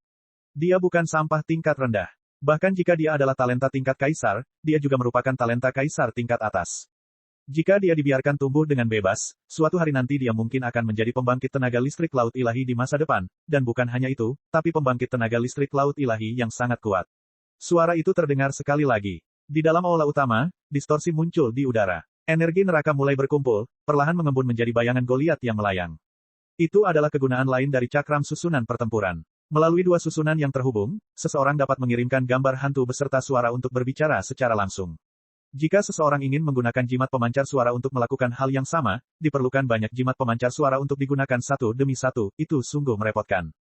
Speaker 1: Dia bukan sampah tingkat rendah. Bahkan jika dia adalah talenta tingkat kaisar, dia juga merupakan talenta kaisar tingkat atas. Jika dia dibiarkan tumbuh dengan bebas, suatu hari nanti dia mungkin akan menjadi pembangkit tenaga listrik laut ilahi di masa depan, dan bukan hanya itu, tapi pembangkit tenaga listrik laut ilahi yang sangat kuat. Suara itu terdengar sekali lagi. Di dalam aula utama, distorsi muncul di udara. Energi neraka mulai berkumpul, perlahan mengembun menjadi bayangan Goliat yang melayang. Itu adalah kegunaan lain dari cakram susunan pertempuran. Melalui dua susunan yang terhubung, seseorang dapat mengirimkan gambar hantu beserta suara untuk berbicara secara langsung. Jika seseorang ingin menggunakan jimat pemancar suara untuk melakukan hal yang sama, diperlukan banyak jimat pemancar suara untuk digunakan satu demi satu, itu sungguh merepotkan.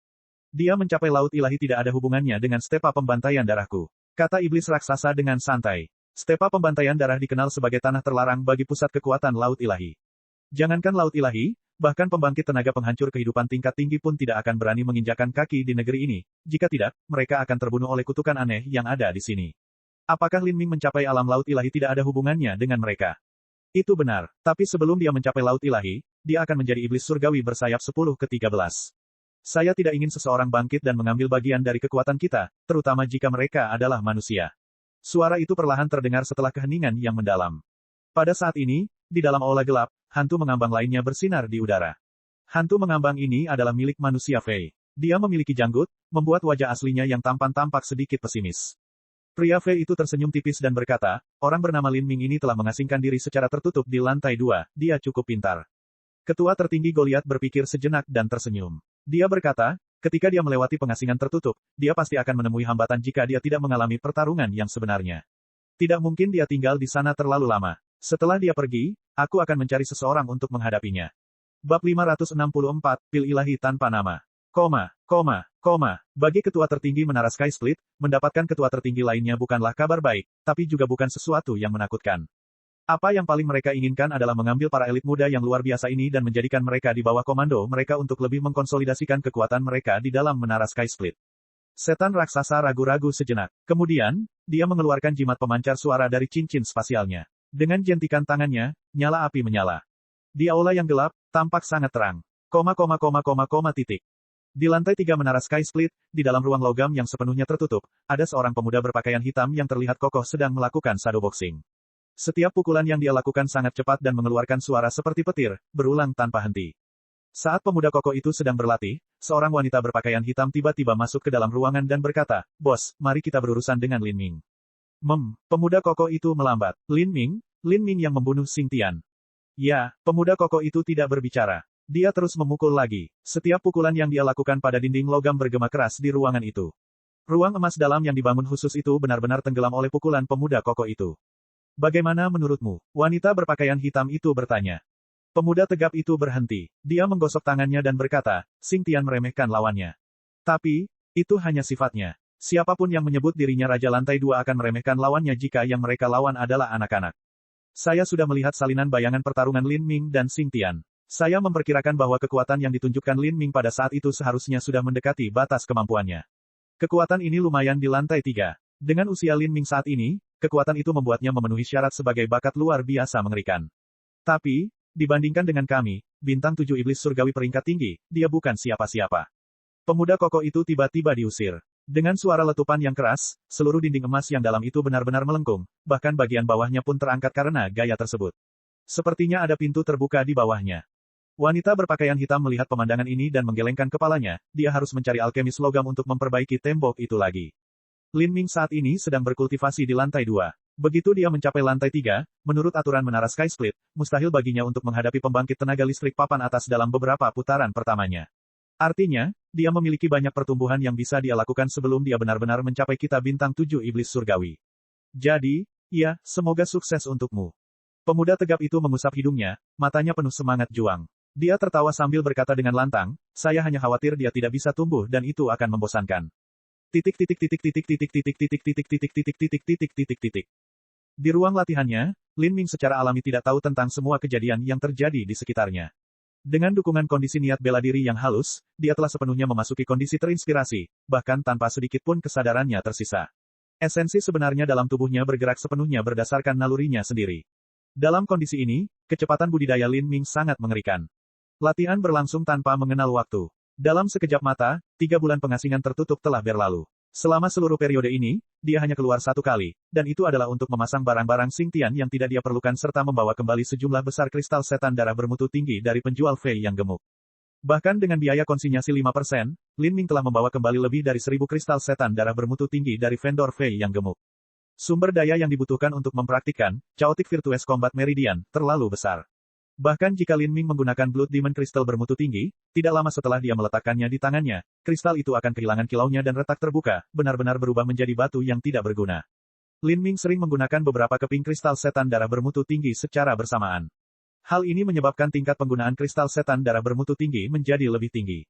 Speaker 1: Dia mencapai laut ilahi tidak ada hubungannya dengan stepa pembantaian darahku. Kata iblis raksasa dengan santai. Stepa pembantaian darah dikenal sebagai tanah terlarang bagi pusat kekuatan laut ilahi. Jangankan laut ilahi, bahkan pembangkit tenaga penghancur kehidupan tingkat tinggi pun tidak akan berani menginjakan kaki di negeri ini. Jika tidak, mereka akan terbunuh oleh kutukan aneh yang ada di sini. Apakah Lin Ming mencapai alam laut ilahi tidak ada hubungannya dengan mereka? Itu benar, tapi sebelum dia mencapai laut ilahi, dia akan menjadi iblis surgawi bersayap 10 ke-13. Saya tidak ingin seseorang bangkit dan mengambil bagian dari kekuatan kita, terutama jika mereka adalah manusia. Suara itu perlahan terdengar setelah keheningan yang mendalam. Pada saat ini, di dalam aula gelap, hantu mengambang lainnya bersinar di udara. Hantu mengambang ini adalah milik manusia Fei. Dia memiliki janggut, membuat wajah aslinya yang tampan tampak sedikit pesimis. Pria Fei itu tersenyum tipis dan berkata, orang bernama Lin Ming ini telah mengasingkan diri secara tertutup di lantai 2, dia cukup pintar. Ketua tertinggi Goliat berpikir sejenak dan tersenyum. Dia berkata, ketika dia melewati pengasingan tertutup, dia pasti akan menemui hambatan jika dia tidak mengalami pertarungan yang sebenarnya. Tidak mungkin dia tinggal di sana terlalu lama. Setelah dia pergi, aku akan mencari seseorang untuk menghadapinya. Bab 564, Pil Ilahi Tanpa Nama. Bagi ketua tertinggi Menara Sky Split, mendapatkan ketua tertinggi lainnya bukanlah kabar baik, tapi juga bukan sesuatu yang menakutkan. Apa yang paling mereka inginkan adalah mengambil para elit muda yang luar biasa ini dan menjadikan mereka di bawah komando mereka untuk lebih mengkonsolidasikan kekuatan mereka di dalam Menara Sky Split. Setan raksasa ragu-ragu sejenak. Kemudian, dia mengeluarkan jimat pemancar suara dari cincin spasialnya. Dengan jentikan tangannya, nyala api menyala. Di aula yang gelap, tampak sangat terang. Di lantai 3 Menara Sky Split, di dalam ruang logam yang sepenuhnya tertutup, ada seorang pemuda berpakaian hitam yang terlihat kokoh sedang melakukan shadowboxing. Setiap pukulan yang dia lakukan sangat cepat dan mengeluarkan suara seperti petir, berulang tanpa henti. Saat pemuda kokoh itu sedang berlatih, seorang wanita berpakaian hitam tiba-tiba masuk ke dalam ruangan dan berkata, "Bos, mari kita berurusan dengan Lin Ming." Pemuda kokoh itu melambat. Lin Ming yang membunuh Xing Tian. Ya, pemuda kokoh itu tidak berbicara. Dia terus memukul lagi. Setiap pukulan yang dia lakukan pada dinding logam bergema keras di ruangan itu. Ruang emas dalam yang dibangun khusus itu benar-benar tenggelam oleh pukulan pemuda kokoh itu. "Bagaimana menurutmu?" Wanita berpakaian hitam itu bertanya. Pemuda tegap itu berhenti. Dia menggosok tangannya dan berkata, Xing Tian meremehkan lawannya. Tapi, itu hanya sifatnya. Siapapun yang menyebut dirinya Raja Lantai 2 akan meremehkan lawannya jika yang mereka lawan adalah anak-anak. Saya sudah melihat salinan bayangan pertarungan Lin Ming dan Xing Tian. Saya memperkirakan bahwa kekuatan yang ditunjukkan Lin Ming pada saat itu seharusnya sudah mendekati batas kemampuannya. Kekuatan ini lumayan di lantai 3. Dengan usia Lin Ming saat ini, kekuatan itu membuatnya memenuhi syarat sebagai bakat luar biasa mengerikan. Tapi, dibandingkan dengan kami, bintang 7 iblis surgawi peringkat tinggi, dia bukan siapa-siapa. Pemuda kokoh itu tiba-tiba diusir. Dengan suara letupan yang keras, seluruh dinding emas yang dalam itu benar-benar melengkung, bahkan bagian bawahnya pun terangkat karena gaya tersebut. Sepertinya ada pintu terbuka di bawahnya. Wanita berpakaian hitam melihat pemandangan ini dan menggelengkan kepalanya, dia harus mencari alkemis logam untuk memperbaiki tembok itu lagi. Lin Ming saat ini sedang berkultivasi di lantai 2. Begitu dia mencapai lantai 3, menurut aturan Menara Sky Split, mustahil baginya untuk menghadapi pembangkit tenaga listrik papan atas dalam beberapa putaran pertamanya. Artinya, dia memiliki banyak pertumbuhan yang bisa dia lakukan sebelum dia benar-benar mencapai kitab bintang 7 iblis surgawi. Jadi, ya, semoga sukses untukmu. Pemuda tegap itu mengusap hidungnya, matanya penuh semangat juang. Dia tertawa sambil berkata dengan lantang, saya hanya khawatir dia tidak bisa tumbuh dan itu akan membosankan. Di ruang latihannya, Lin Ming secara alami tidak tahu tentang semua kejadian yang terjadi di sekitarnya. Dengan dukungan kondisi niat bela diri yang halus, dia telah sepenuhnya memasuki kondisi terinspirasi, bahkan tanpa sedikit pun kesadarannya tersisa. Esensi sebenarnya dalam tubuhnya bergerak sepenuhnya berdasarkan nalurinya sendiri. Dalam kondisi ini, kecepatan budidaya Lin Ming sangat mengerikan. Latihan berlangsung tanpa mengenal waktu. Dalam sekejap mata, 3 bulan pengasingan tertutup telah berlalu. Selama seluruh periode ini, dia hanya keluar 1 kali, dan itu adalah untuk memasang barang-barang Xing Tian yang tidak dia perlukan serta membawa kembali sejumlah besar kristal setan darah bermutu tinggi dari penjual Fei yang gemuk. Bahkan dengan biaya konsinyasi 5%, Lin Ming telah membawa kembali lebih dari 1000 kristal setan darah bermutu tinggi dari vendor Fei yang gemuk. Sumber daya yang dibutuhkan untuk mempraktikkan Chaotic Virtuous Combat Meridian terlalu besar. Bahkan jika Lin Ming menggunakan Blood Demon Crystal bermutu tinggi, tidak lama setelah dia meletakkannya di tangannya, kristal itu akan kehilangan kilaunya dan retak terbuka, benar-benar berubah menjadi batu yang tidak berguna. Lin Ming sering menggunakan beberapa keping kristal setan darah bermutu tinggi secara bersamaan. Hal ini menyebabkan tingkat penggunaan kristal setan darah bermutu tinggi menjadi lebih tinggi.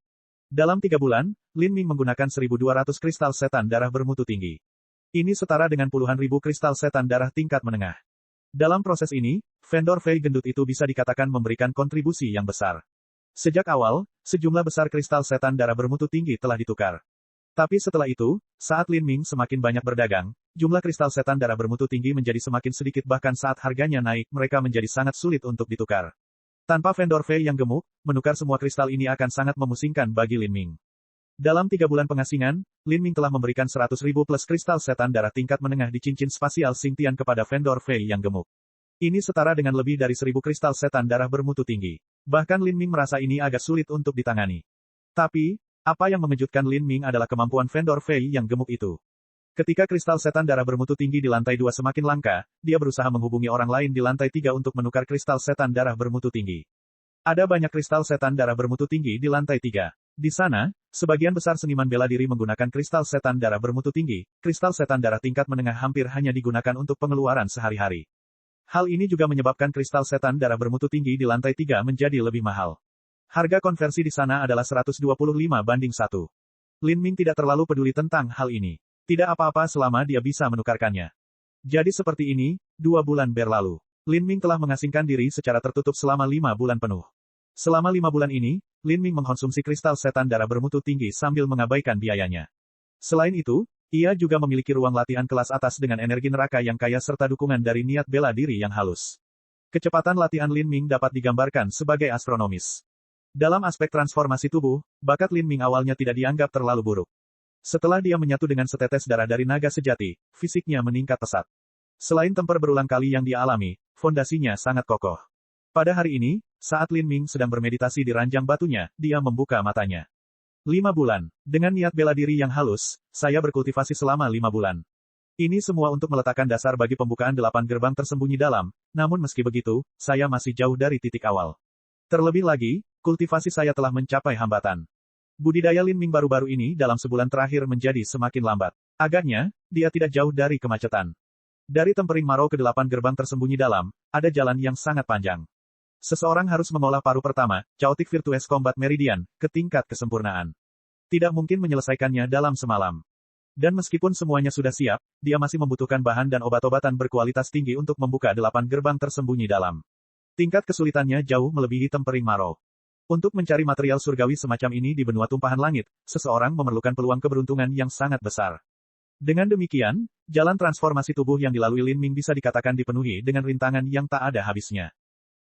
Speaker 1: Dalam 3 bulan, Lin Ming menggunakan 1200 kristal setan darah bermutu tinggi. Ini setara dengan puluhan ribu kristal setan darah tingkat menengah. Dalam proses ini, vendor Fei gendut itu bisa dikatakan memberikan kontribusi yang besar. Sejak awal, sejumlah besar kristal setan darah bermutu tinggi telah ditukar. Tapi setelah itu, saat Lin Ming semakin banyak berdagang, jumlah kristal setan darah bermutu tinggi menjadi semakin sedikit bahkan saat harganya naik, mereka menjadi sangat sulit untuk ditukar. Tanpa vendor Fei yang gemuk, menukar semua kristal ini akan sangat memusingkan bagi Lin Ming. Dalam 3 bulan pengasingan, Lin Ming telah memberikan 100.000 plus kristal setan darah tingkat menengah di cincin spasial Xing Tian kepada vendor Fei yang gemuk. Ini setara dengan lebih dari 1000 kristal setan darah bermutu tinggi. Bahkan Lin Ming merasa ini agak sulit untuk ditangani. Tapi, apa yang mengejutkan Lin Ming adalah kemampuan vendor Fei yang gemuk itu. Ketika kristal setan darah bermutu tinggi di lantai 2 semakin langka, dia berusaha menghubungi orang lain di lantai 3 untuk menukar kristal setan darah bermutu tinggi. Ada banyak kristal setan darah bermutu tinggi di lantai 3. Di sana, sebagian besar seniman bela diri menggunakan kristal setan darah bermutu tinggi. Kristal setan darah tingkat menengah hampir hanya digunakan untuk pengeluaran sehari-hari. Hal ini juga menyebabkan kristal setan darah bermutu tinggi di lantai 3 menjadi lebih mahal. Harga konversi di sana adalah 125:1. Lin Ming tidak terlalu peduli tentang hal ini. Tidak apa-apa selama dia bisa menukarkannya. Jadi seperti ini, 2 bulan berlalu. Lin Ming telah mengasingkan diri secara tertutup selama 5 bulan penuh. Selama 5 bulan ini, Lin Ming mengkonsumsi kristal setan darah bermutu tinggi sambil mengabaikan biayanya. Selain itu, ia juga memiliki ruang latihan kelas atas dengan energi neraka yang kaya serta dukungan dari niat bela diri yang halus. Kecepatan latihan Lin Ming dapat digambarkan sebagai astronomis. Dalam aspek transformasi tubuh, bakat Lin Ming awalnya tidak dianggap terlalu buruk. Setelah dia menyatu dengan setetes darah dari naga sejati, fisiknya meningkat pesat. Selain temper berulang kali yang dia alami, fondasinya sangat kokoh. Pada hari ini, saat Lin Ming sedang bermeditasi di ranjang batunya, dia membuka matanya. 5 bulan. Dengan niat bela diri yang halus, saya berkultivasi selama 5 bulan. Ini semua untuk meletakkan dasar bagi pembukaan 8 gerbang tersembunyi dalam, namun meski begitu, saya masih jauh dari titik awal. Terlebih lagi, kultivasi saya telah mencapai hambatan. Budidaya Lin Ming baru-baru ini dalam sebulan terakhir menjadi semakin lambat. Agaknya, dia tidak jauh dari kemacetan. Dari Tempering Marrow ke 8 gerbang tersembunyi dalam, ada jalan yang sangat panjang. Seseorang harus mengolah paru pertama, Chaotic Virtuous Combat Meridian, ke tingkat kesempurnaan. Tidak mungkin menyelesaikannya dalam semalam. Dan meskipun semuanya sudah siap, dia masih membutuhkan bahan dan obat-obatan berkualitas tinggi untuk membuka 8 gerbang tersembunyi dalam. Tingkat kesulitannya jauh melebihi Tempering Marrow. Untuk mencari material surgawi semacam ini di benua tumpahan langit, seseorang memerlukan peluang keberuntungan yang sangat besar. Dengan demikian, jalan transformasi tubuh yang dilalui Lin Ming bisa dikatakan dipenuhi dengan rintangan yang tak ada habisnya.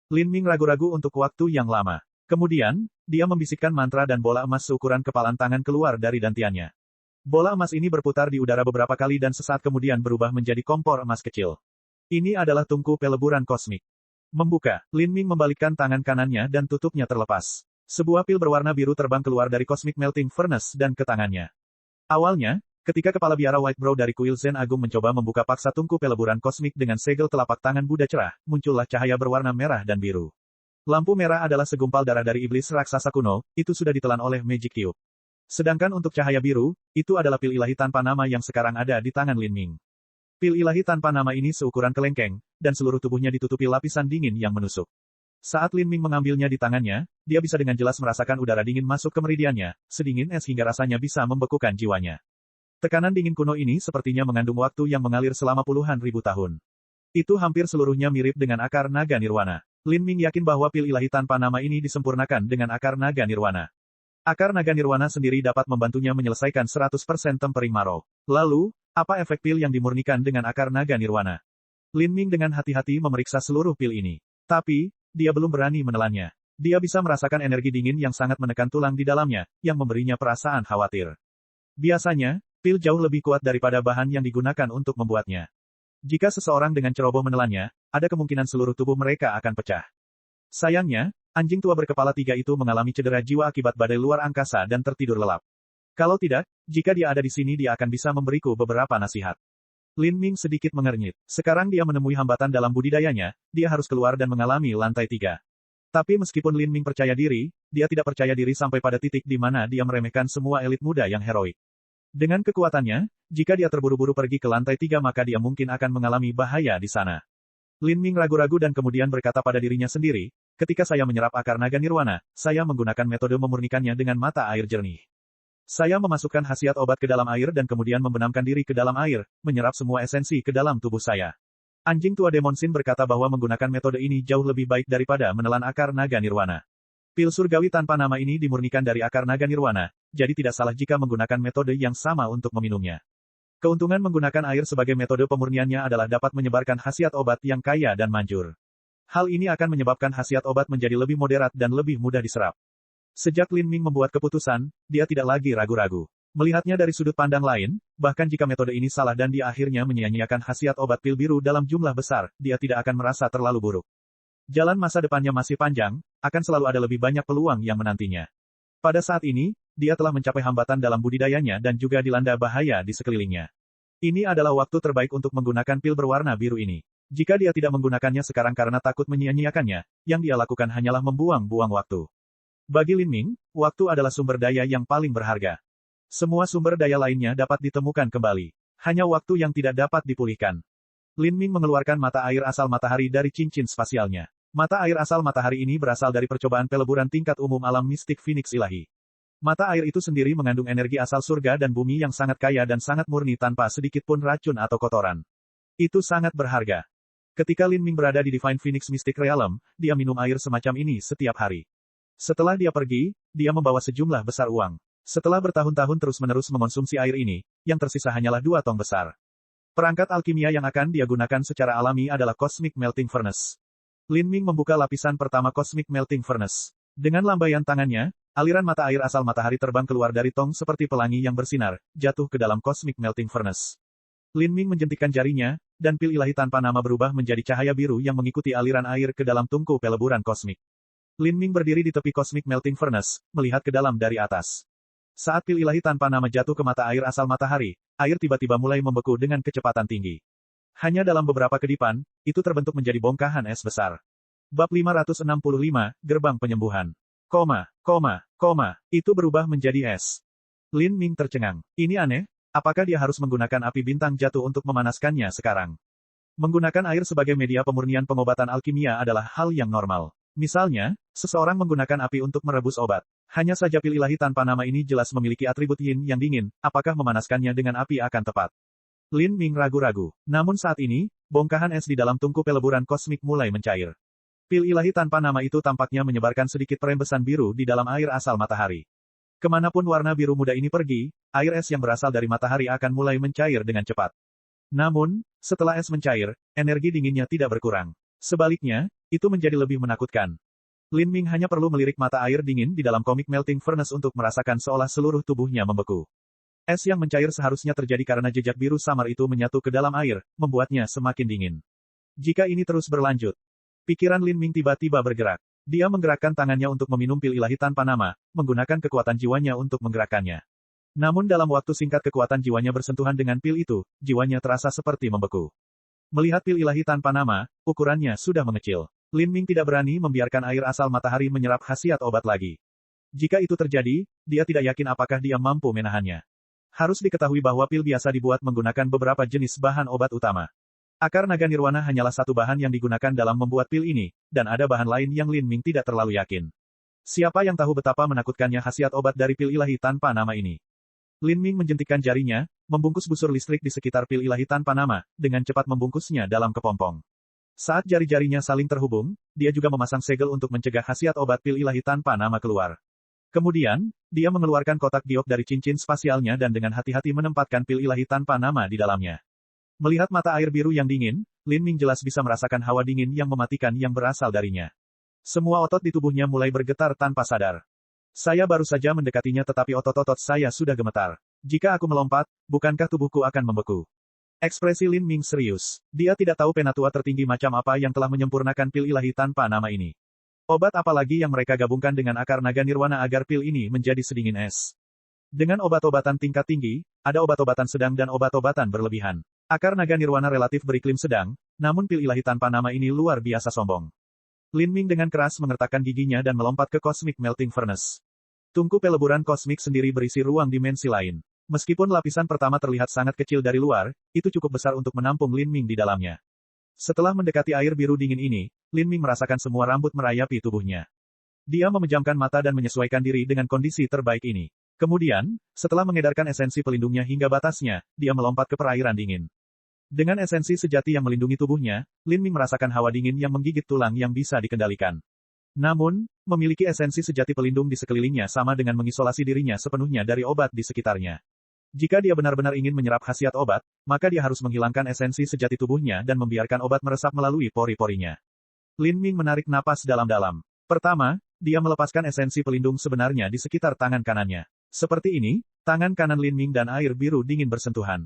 Speaker 1: Lin Ming ragu-ragu untuk waktu yang lama. Kemudian, dia membisikkan mantra dan bola emas seukuran kepalan tangan keluar dari dantiannya. Bola emas ini berputar di udara beberapa kali dan sesaat kemudian berubah menjadi kompor emas kecil. Ini adalah tungku peleburan kosmik. Membuka, Lin Ming membalikkan tangan kanannya dan tutupnya terlepas. Sebuah pil berwarna biru terbang keluar dari Cosmic Melting Furnace dan ke tangannya. Awalnya, ketika kepala biara White Brow dari kuil Zen Agung mencoba membuka paksa tungku peleburan kosmik dengan segel telapak tangan Buddha cerah, muncullah cahaya berwarna merah dan biru. Lampu merah adalah segumpal darah dari iblis raksasa kuno, itu sudah ditelan oleh Magic Cube. Sedangkan untuk cahaya biru, itu adalah pil ilahi tanpa nama yang sekarang ada di tangan Lin Ming. Pil ilahi tanpa nama ini seukuran kelengkeng, dan seluruh tubuhnya ditutupi lapisan dingin yang menusuk. Saat Lin Ming mengambilnya di tangannya, dia bisa dengan jelas merasakan udara dingin masuk ke meridiannya, sedingin es hingga rasanya bisa membekukan jiwanya. Tekanan dingin kuno ini sepertinya mengandung waktu yang mengalir selama puluhan ribu tahun. Itu hampir seluruhnya mirip dengan akar naga nirwana. Lin Ming yakin bahwa pil ilahi tanpa nama ini disempurnakan dengan akar naga nirwana. Akar naga nirwana sendiri dapat membantunya menyelesaikan 100% Tempering Marrow. Lalu, apa efek pil yang dimurnikan dengan akar naga nirwana? Lin Ming dengan hati-hati memeriksa seluruh pil ini. Tapi, dia belum berani menelannya. Dia bisa merasakan energi dingin yang sangat menekan tulang di dalamnya, yang memberinya perasaan khawatir. Biasanya, pil jauh lebih kuat daripada bahan yang digunakan untuk membuatnya. Jika seseorang dengan ceroboh menelannya, ada kemungkinan seluruh tubuh mereka akan pecah. Sayangnya, anjing tua berkepala 3 itu mengalami cedera jiwa akibat badai luar angkasa dan tertidur lelap. Kalau tidak, jika dia ada di sini dia akan bisa memberiku beberapa nasihat. Lin Ming sedikit mengernyit. Sekarang dia menemui hambatan dalam budidayanya, dia harus keluar dan mengalami lantai 3. Tapi meskipun Lin Ming percaya diri, dia tidak percaya diri sampai pada titik di mana dia meremehkan semua elit muda yang heroik. Dengan kekuatannya, jika dia terburu-buru pergi ke lantai 3 maka dia mungkin akan mengalami bahaya di sana. Lin Ming ragu-ragu dan kemudian berkata pada dirinya sendiri, ketika saya menyerap akar naga nirwana, saya menggunakan metode memurnikannya dengan mata air jernih. Saya memasukkan khasiat obat ke dalam air dan kemudian membenamkan diri ke dalam air, menyerap semua esensi ke dalam tubuh saya. Anjing tua Demon Sin berkata bahwa menggunakan metode ini jauh lebih baik daripada menelan akar naga nirwana. Pil surgawi tanpa nama ini dimurnikan dari akar naga nirwana, jadi tidak salah jika menggunakan metode yang sama untuk meminumnya. Keuntungan menggunakan air sebagai metode pemurniannya adalah dapat menyebarkan khasiat obat yang kaya dan manjur. Hal ini akan menyebabkan khasiat obat menjadi lebih moderat dan lebih mudah diserap. Sejak Lin Ming membuat keputusan, dia tidak lagi ragu-ragu. Melihatnya dari sudut pandang lain, bahkan jika metode ini salah dan dia akhirnya menyia-nyiakan khasiat obat pil biru dalam jumlah besar, dia tidak akan merasa terlalu buruk. Jalan masa depannya masih panjang, akan selalu ada lebih banyak peluang yang menantinya. Pada saat ini, dia telah mencapai hambatan dalam budidayanya dan juga dilanda bahaya di sekelilingnya. Ini adalah waktu terbaik untuk menggunakan pil berwarna biru ini. Jika dia tidak menggunakannya sekarang karena takut menyia-nyiakannya, yang dia lakukan hanyalah membuang-buang waktu. Bagi Lin Ming, waktu adalah sumber daya yang paling berharga. Semua sumber daya lainnya dapat ditemukan kembali. Hanya waktu yang tidak dapat dipulihkan. Lin Ming mengeluarkan mata air asal matahari dari cincin spasialnya. Mata air asal matahari ini berasal dari percobaan peleburan tingkat umum alam mistik Phoenix ilahi. Mata air itu sendiri mengandung energi asal surga dan bumi yang sangat kaya dan sangat murni tanpa sedikit pun racun atau kotoran. Itu sangat berharga. Ketika Lin Ming berada di Divine Phoenix Mystic Realm, dia minum air semacam ini setiap hari. Setelah dia pergi, dia membawa sejumlah besar uang. Setelah bertahun-tahun terus-menerus mengonsumsi air ini, yang tersisa hanyalah 2 tong besar. Perangkat alkimia yang akan dia gunakan secara alami adalah Cosmic Melting Furnace. Lin Ming membuka lapisan pertama Cosmic Melting Furnace. Dengan lambaian tangannya, aliran mata air asal matahari terbang keluar dari tong seperti pelangi yang bersinar, jatuh ke dalam Cosmic Melting Furnace. Lin Ming menjentikkan jarinya, dan pil ilahi tanpa nama berubah menjadi cahaya biru yang mengikuti aliran air ke dalam tungku peleburan kosmik. Lin Ming berdiri di tepi Cosmic Melting Furnace, melihat ke dalam dari atas. Saat pil ilahi tanpa nama jatuh ke mata air asal matahari, air tiba-tiba mulai membeku dengan kecepatan tinggi. Hanya dalam beberapa kedipan, itu terbentuk menjadi bongkahan es besar. Bab 565, Gerbang Penyembuhan. Itu berubah menjadi es. Lin Ming tercengang. Ini aneh, apakah dia harus menggunakan api bintang jatuh untuk memanaskannya sekarang? Menggunakan air sebagai media pemurnian pengobatan alkimia adalah hal yang normal. Misalnya, seseorang menggunakan api untuk merebus obat. Hanya saja pil ilahi tanpa nama ini jelas memiliki atribut yin yang dingin, apakah memanaskannya dengan api akan tepat? Lin Ming ragu-ragu. Namun saat ini, bongkahan es di dalam tungku peleburan kosmik mulai mencair. Pil ilahi tanpa nama itu tampaknya menyebarkan sedikit perembesan biru di dalam air asal matahari. Kemanapun warna biru muda ini pergi, air es yang berasal dari matahari akan mulai mencair dengan cepat. Namun, setelah es mencair, energi dinginnya tidak berkurang. Sebaliknya, itu menjadi lebih menakutkan. Lin Ming hanya perlu melirik mata air dingin di dalam Cosmic Melting Furnace untuk merasakan seolah seluruh tubuhnya membeku. Es yang mencair seharusnya terjadi karena jejak biru samar itu menyatu ke dalam air, membuatnya semakin dingin. Jika ini terus berlanjut, pikiran Lin Ming tiba-tiba bergerak. Dia menggerakkan tangannya untuk meminum pil ilahi tanpa nama, menggunakan kekuatan jiwanya untuk menggerakkannya. Namun dalam waktu singkat kekuatan jiwanya bersentuhan dengan pil itu, jiwanya terasa seperti membeku. Melihat pil ilahi tanpa nama, ukurannya sudah mengecil. Lin Ming tidak berani membiarkan air asal matahari menyerap khasiat obat lagi. Jika itu terjadi, dia tidak yakin apakah dia mampu menahannya. Harus diketahui bahwa pil biasa dibuat menggunakan beberapa jenis bahan obat utama. Akar naga nirwana hanyalah satu bahan yang digunakan dalam membuat pil ini, dan ada bahan lain yang Lin Ming tidak terlalu yakin. Siapa yang tahu betapa menakutkannya khasiat obat dari pil ilahi tanpa nama ini? Lin Ming menjentikkan jarinya, membungkus busur listrik di sekitar pil ilahi tanpa nama, dengan cepat membungkusnya dalam kepompong. Saat jari-jarinya saling terhubung, dia juga memasang segel untuk mencegah khasiat obat pil ilahi tanpa nama keluar. Kemudian, dia mengeluarkan kotak giok dari cincin spasialnya dan dengan hati-hati menempatkan pil ilahi tanpa nama di dalamnya. Melihat mata air biru yang dingin, Lin Ming jelas bisa merasakan hawa dingin yang mematikan yang berasal darinya. Semua otot di tubuhnya mulai bergetar tanpa sadar. Saya baru saja mendekatinya tetapi otot-otot saya sudah gemetar. Jika aku melompat, bukankah tubuhku akan membeku? Ekspresi Lin Ming serius. Dia tidak tahu penatua tertinggi macam apa yang telah menyempurnakan pil ilahi tanpa nama ini. Obat apa lagi yang mereka gabungkan dengan akar naga nirwana agar pil ini menjadi sedingin es. Dengan obat-obatan tingkat tinggi, ada obat-obatan sedang dan obat-obatan berlebihan. Akar naga nirwana relatif beriklim sedang, namun pil ilahi tanpa nama ini luar biasa sombong. Lin Ming dengan keras mengertakkan giginya dan melompat ke Cosmic Melting Furnace. Tungku peleburan kosmik sendiri berisi ruang dimensi lain. Meskipun lapisan pertama terlihat sangat kecil dari luar, itu cukup besar untuk menampung Lin Ming di dalamnya. Setelah mendekati air biru dingin ini, Lin Ming merasakan semua rambut merayapi tubuhnya. Dia memejamkan mata dan menyesuaikan diri dengan kondisi terbaik ini. Kemudian, setelah mengedarkan esensi pelindungnya hingga batasnya, dia melompat ke perairan dingin. Dengan esensi sejati yang melindungi tubuhnya, Lin Ming merasakan hawa dingin yang menggigit tulang yang bisa dikendalikan. Namun, memiliki esensi sejati pelindung di sekelilingnya sama dengan mengisolasi dirinya sepenuhnya dari obat di sekitarnya. Jika dia benar-benar ingin menyerap khasiat obat, maka dia harus menghilangkan esensi sejati tubuhnya dan membiarkan obat meresap melalui pori-porinya. Lin Ming menarik napas dalam-dalam. Pertama, dia melepaskan esensi pelindung sebenarnya di sekitar tangan kanannya. Seperti ini, tangan kanan Lin Ming dan air biru dingin bersentuhan.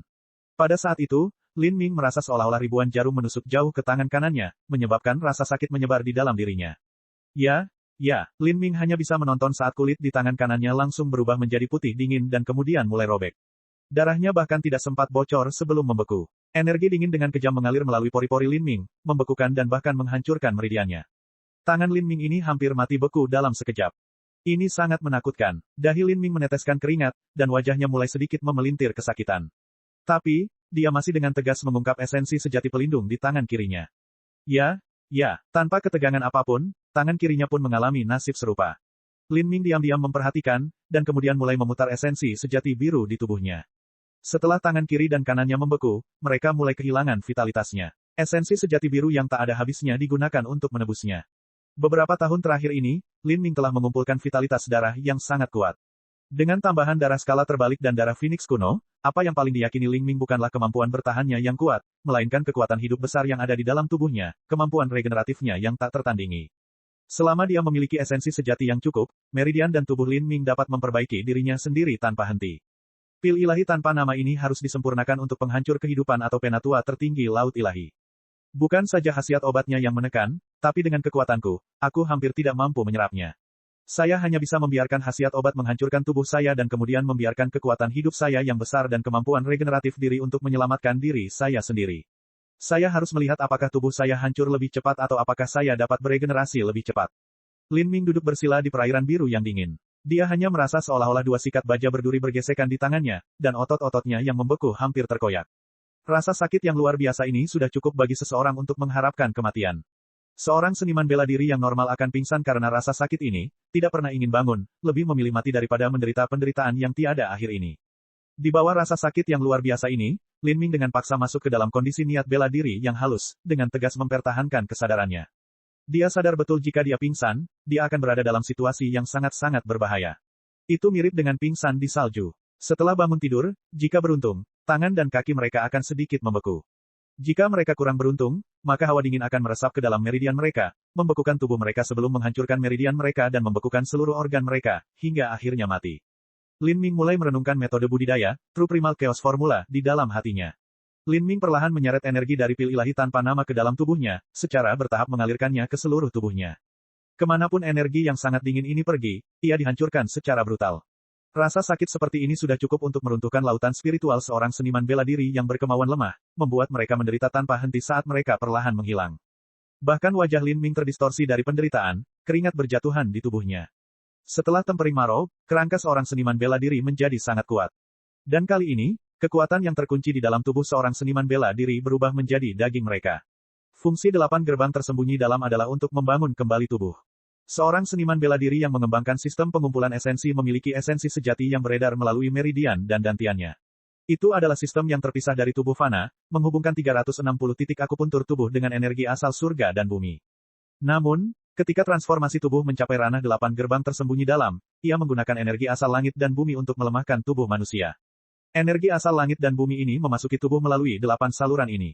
Speaker 1: Pada saat itu, Lin Ming merasa seolah-olah ribuan jarum menusuk jauh ke tangan kanannya, menyebabkan rasa sakit menyebar di dalam dirinya. Ya, Lin Ming hanya bisa menonton saat kulit di tangan kanannya langsung berubah menjadi putih dingin dan kemudian mulai robek. Darahnya bahkan tidak sempat bocor sebelum membeku. Energi dingin dengan kejam mengalir melalui pori-pori Lin Ming, membekukan dan bahkan menghancurkan meridiannya. Tangan Lin Ming ini hampir mati beku dalam sekejap. Ini sangat menakutkan. Dahi Lin Ming meneteskan keringat, dan wajahnya mulai sedikit memelintir kesakitan. Tapi, dia masih dengan tegas mengungkap esensi sejati pelindung di tangan kirinya. Ya, Ya, tanpa ketegangan apapun, tangan kirinya pun mengalami nasib serupa. Lin Ming diam-diam memperhatikan, dan kemudian mulai memutar esensi sejati biru di tubuhnya. Setelah tangan kiri dan kanannya membeku, mereka mulai kehilangan vitalitasnya. Esensi sejati biru yang tak ada habisnya digunakan untuk menebusnya. Beberapa tahun terakhir ini, Lin Ming telah mengumpulkan vitalitas darah yang sangat kuat. Dengan tambahan darah skala terbalik dan darah Phoenix kuno, apa yang paling diyakini Lin Ming bukanlah kemampuan bertahannya yang kuat, melainkan kekuatan hidup besar yang ada di dalam tubuhnya, kemampuan regeneratifnya yang tak tertandingi. Selama dia memiliki esensi sejati yang cukup, meridian dan tubuh Lin Ming dapat memperbaiki dirinya sendiri tanpa henti. Pil ilahi tanpa nama ini harus disempurnakan untuk penghancur kehidupan atau penatua tertinggi Laut Ilahi. Bukan saja khasiat obatnya yang menekan, tapi dengan kekuatanku, aku hampir tidak mampu menyerapnya. Saya hanya bisa membiarkan khasiat obat menghancurkan tubuh saya dan kemudian membiarkan kekuatan hidup saya yang besar dan kemampuan regeneratif diri untuk menyelamatkan diri saya sendiri. Saya harus melihat apakah tubuh saya hancur lebih cepat atau apakah saya dapat beregenerasi lebih cepat. Lin Ming duduk bersila di perairan biru yang dingin. Dia hanya merasa seolah-olah dua sikat baja berduri bergesekan di tangannya, dan otot-ototnya yang membeku hampir terkoyak. Rasa sakit yang luar biasa ini sudah cukup bagi seseorang untuk mengharapkan kematian. Seorang seniman bela diri yang normal akan pingsan karena rasa sakit ini, tidak pernah ingin bangun, lebih memilih mati daripada menderita penderitaan yang tiada akhir ini. Di bawah rasa sakit yang luar biasa ini, Lin Ming dengan paksa masuk ke dalam kondisi niat bela diri yang halus, dengan tegas mempertahankan kesadarannya. Dia sadar betul jika dia pingsan, dia akan berada dalam situasi yang sangat-sangat berbahaya. Itu mirip dengan pingsan di salju. Setelah bangun tidur, jika beruntung, tangan dan kaki mereka akan sedikit membeku. Jika mereka kurang beruntung, maka hawa dingin akan meresap ke dalam meridian mereka, membekukan tubuh mereka sebelum menghancurkan meridian mereka dan membekukan seluruh organ mereka, hingga akhirnya mati. Lin Ming mulai merenungkan metode budidaya, True Primal Chaos Formula, di dalam hatinya. Lin Ming perlahan menyeret energi dari pil ilahi tanpa nama ke dalam tubuhnya, secara bertahap mengalirkannya ke seluruh tubuhnya. Kemanapun energi yang sangat dingin ini pergi, ia dihancurkan secara brutal. Rasa sakit seperti ini sudah cukup untuk meruntuhkan lautan spiritual seorang seniman bela diri yang berkemauan lemah, membuat mereka menderita tanpa henti saat mereka perlahan menghilang. Bahkan wajah Lin Ming terdistorsi dari penderitaan, keringat berjatuhan di tubuhnya. Setelah tempering marau, kerangka seorang seniman bela diri menjadi sangat kuat. Dan kali ini, kekuatan yang terkunci di dalam tubuh seorang seniman bela diri berubah menjadi daging mereka. Fungsi 8 gerbang tersembunyi dalam adalah untuk membangun kembali tubuh. Seorang seniman bela diri yang mengembangkan sistem pengumpulan esensi memiliki esensi sejati yang beredar melalui meridian dan dantiannya. Itu adalah sistem yang terpisah dari tubuh fana, menghubungkan 360 titik akupuntur tubuh dengan energi asal surga dan bumi. Namun, ketika transformasi tubuh mencapai ranah 8 gerbang tersembunyi dalam, ia menggunakan energi asal langit dan bumi untuk melemahkan tubuh manusia. Energi asal langit dan bumi ini memasuki tubuh melalui 8 saluran ini.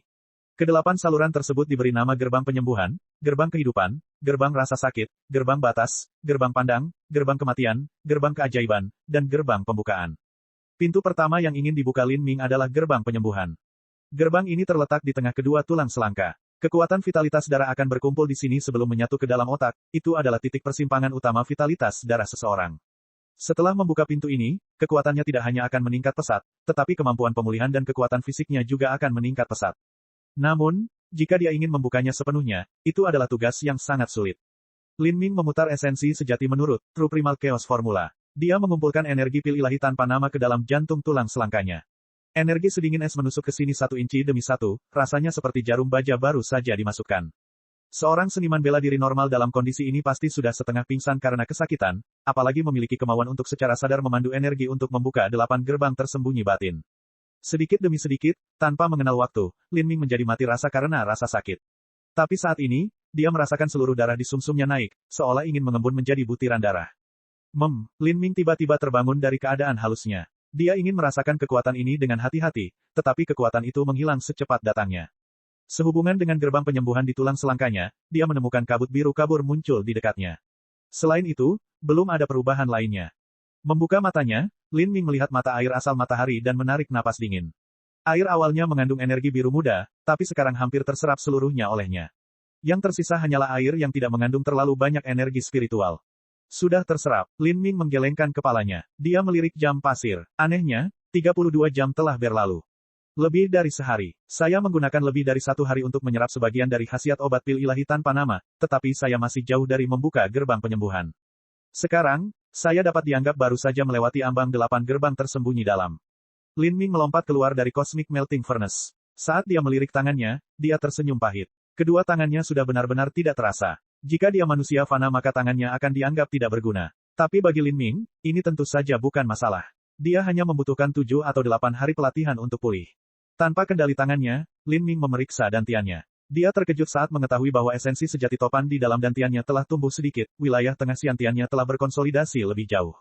Speaker 1: Kedelapan saluran tersebut diberi nama gerbang penyembuhan, gerbang kehidupan, gerbang rasa sakit, gerbang batas, gerbang pandang, gerbang kematian, gerbang keajaiban, dan gerbang pembukaan. Pintu pertama yang ingin dibuka Lin Ming adalah gerbang penyembuhan. Gerbang ini terletak di tengah kedua tulang selangka. Kekuatan vitalitas darah akan berkumpul di sini sebelum menyatu ke dalam otak, itu adalah titik persimpangan utama vitalitas darah seseorang. Setelah membuka pintu ini, kekuatannya tidak hanya akan meningkat pesat, tetapi kemampuan pemulihan dan kekuatan fisiknya juga akan meningkat pesat. Namun, jika dia ingin membukanya sepenuhnya, itu adalah tugas yang sangat sulit. Lin Ming memutar esensi sejati menurut True Primal Chaos Formula. Dia mengumpulkan energi pil ilahi tanpa nama ke dalam jantung tulang selangkanya. Energi sedingin es menusuk ke sini 1 inci demi 1, rasanya seperti jarum baja baru saja dimasukkan. Seorang seniman bela diri normal dalam kondisi ini pasti sudah setengah pingsan karena kesakitan, apalagi memiliki kemauan untuk secara sadar memandu energi untuk membuka 8 gerbang tersembunyi batin. Sedikit demi sedikit, tanpa mengenal waktu, Lin Ming menjadi mati rasa karena rasa sakit. Tapi saat ini, dia merasakan seluruh darah di sumsumnya naik, seolah ingin mengembun menjadi butiran darah. Lin Ming tiba-tiba terbangun dari keadaan halusnya. Dia ingin merasakan kekuatan ini dengan hati-hati, tetapi kekuatan itu menghilang secepat datangnya. Sehubungan dengan gerbang penyembuhan di tulang selangkanya, dia menemukan kabut biru kabur muncul di dekatnya. Selain itu, belum ada perubahan lainnya. Membuka matanya, Lin Ming melihat mata air asal matahari dan menarik napas dingin. Air awalnya mengandung energi biru muda, tapi sekarang hampir terserap seluruhnya olehnya. Yang tersisa hanyalah air yang tidak mengandung terlalu banyak energi spiritual. Sudah terserap, Lin Ming menggelengkan kepalanya. Dia melirik jam pasir. Anehnya, 32 jam telah berlalu. Lebih dari sehari. Saya menggunakan lebih dari 1 hari untuk menyerap sebagian dari khasiat obat pil ilahi tanpa nama, tetapi saya masih jauh dari membuka gerbang penyembuhan. Sekarang, saya dapat dianggap baru saja melewati ambang 8 gerbang tersembunyi dalam. Lin Ming melompat keluar dari Cosmic Melting Furnace. Saat dia melirik tangannya, dia tersenyum pahit. Kedua tangannya sudah benar-benar tidak terasa. Jika dia manusia fana maka tangannya akan dianggap tidak berguna. Tapi bagi Lin Ming, ini tentu saja bukan masalah. Dia hanya membutuhkan 7 atau 8 hari pelatihan untuk pulih. Tanpa kendali tangannya, Lin Ming memeriksa dantiannya. Dia terkejut saat mengetahui bahwa esensi sejati topan di dalam dantiannya telah tumbuh sedikit, wilayah tengah siantiannya telah berkonsolidasi lebih jauh.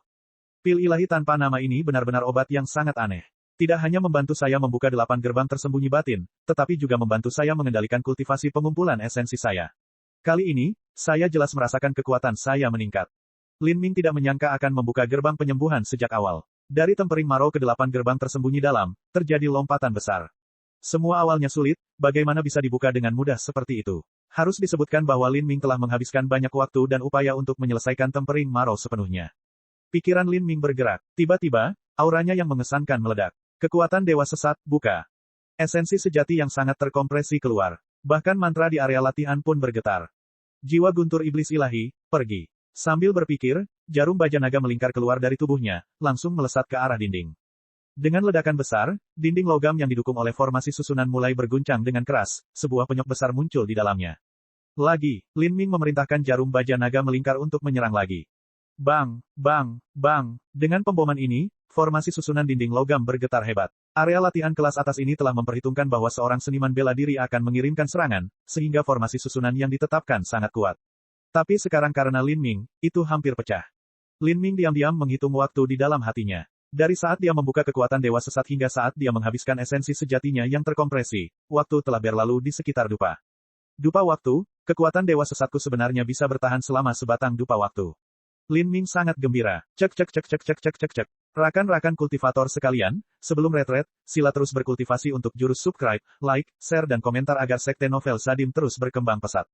Speaker 1: Pil ilahi tanpa nama ini benar-benar obat yang sangat aneh. Tidak hanya membantu saya membuka 8 gerbang tersembunyi batin, tetapi juga membantu saya mengendalikan kultivasi pengumpulan esensi saya. Kali ini, saya jelas merasakan kekuatan saya meningkat. Lin Ming tidak menyangka akan membuka gerbang penyembuhan sejak awal. Dari tempering Maro ke 8 gerbang tersembunyi dalam, terjadi lompatan besar. Semua awalnya sulit, bagaimana bisa dibuka dengan mudah seperti itu? Harus disebutkan bahwa Lin Ming telah menghabiskan banyak waktu dan upaya untuk menyelesaikan tempering Maro sepenuhnya. Pikiran Lin Ming bergerak. Tiba-tiba, auranya yang mengesankan meledak. Kekuatan Dewa Sesat, buka. Esensi sejati yang sangat terkompresi keluar. Bahkan mantra di area latihan pun bergetar. Jiwa guntur iblis ilahi, pergi. Sambil berpikir, jarum baja naga melingkar keluar dari tubuhnya, langsung melesat ke arah dinding. Dengan ledakan besar, dinding logam yang didukung oleh formasi susunan mulai berguncang dengan keras, sebuah penyok besar muncul di dalamnya. Lagi, Lin Ming memerintahkan jarum baja naga melingkar untuk menyerang lagi. Bang, bang, bang. Dengan pemboman ini, formasi susunan dinding logam bergetar hebat. Area latihan kelas atas ini telah memperhitungkan bahwa seorang seniman bela diri akan mengirimkan serangan, sehingga formasi susunan yang ditetapkan sangat kuat. Tapi sekarang karena Lin Ming, itu hampir pecah. Lin Ming diam-diam menghitung waktu di dalam hatinya. Dari saat dia membuka kekuatan Dewa Sesat hingga saat dia menghabiskan esensi sejatinya yang terkompresi, waktu telah berlalu di sekitar dupa. Dupa waktu, kekuatan Dewa Sesatku sebenarnya bisa bertahan selama sebatang dupa waktu. Lin Ming sangat gembira. Cek cek cek cek cek cek cek cek. Rakan-rakan kultivator sekalian, sebelum retret, sila terus berkultivasi untuk jurus subscribe, like, share dan komentar agar sekte novel Sadim terus berkembang pesat.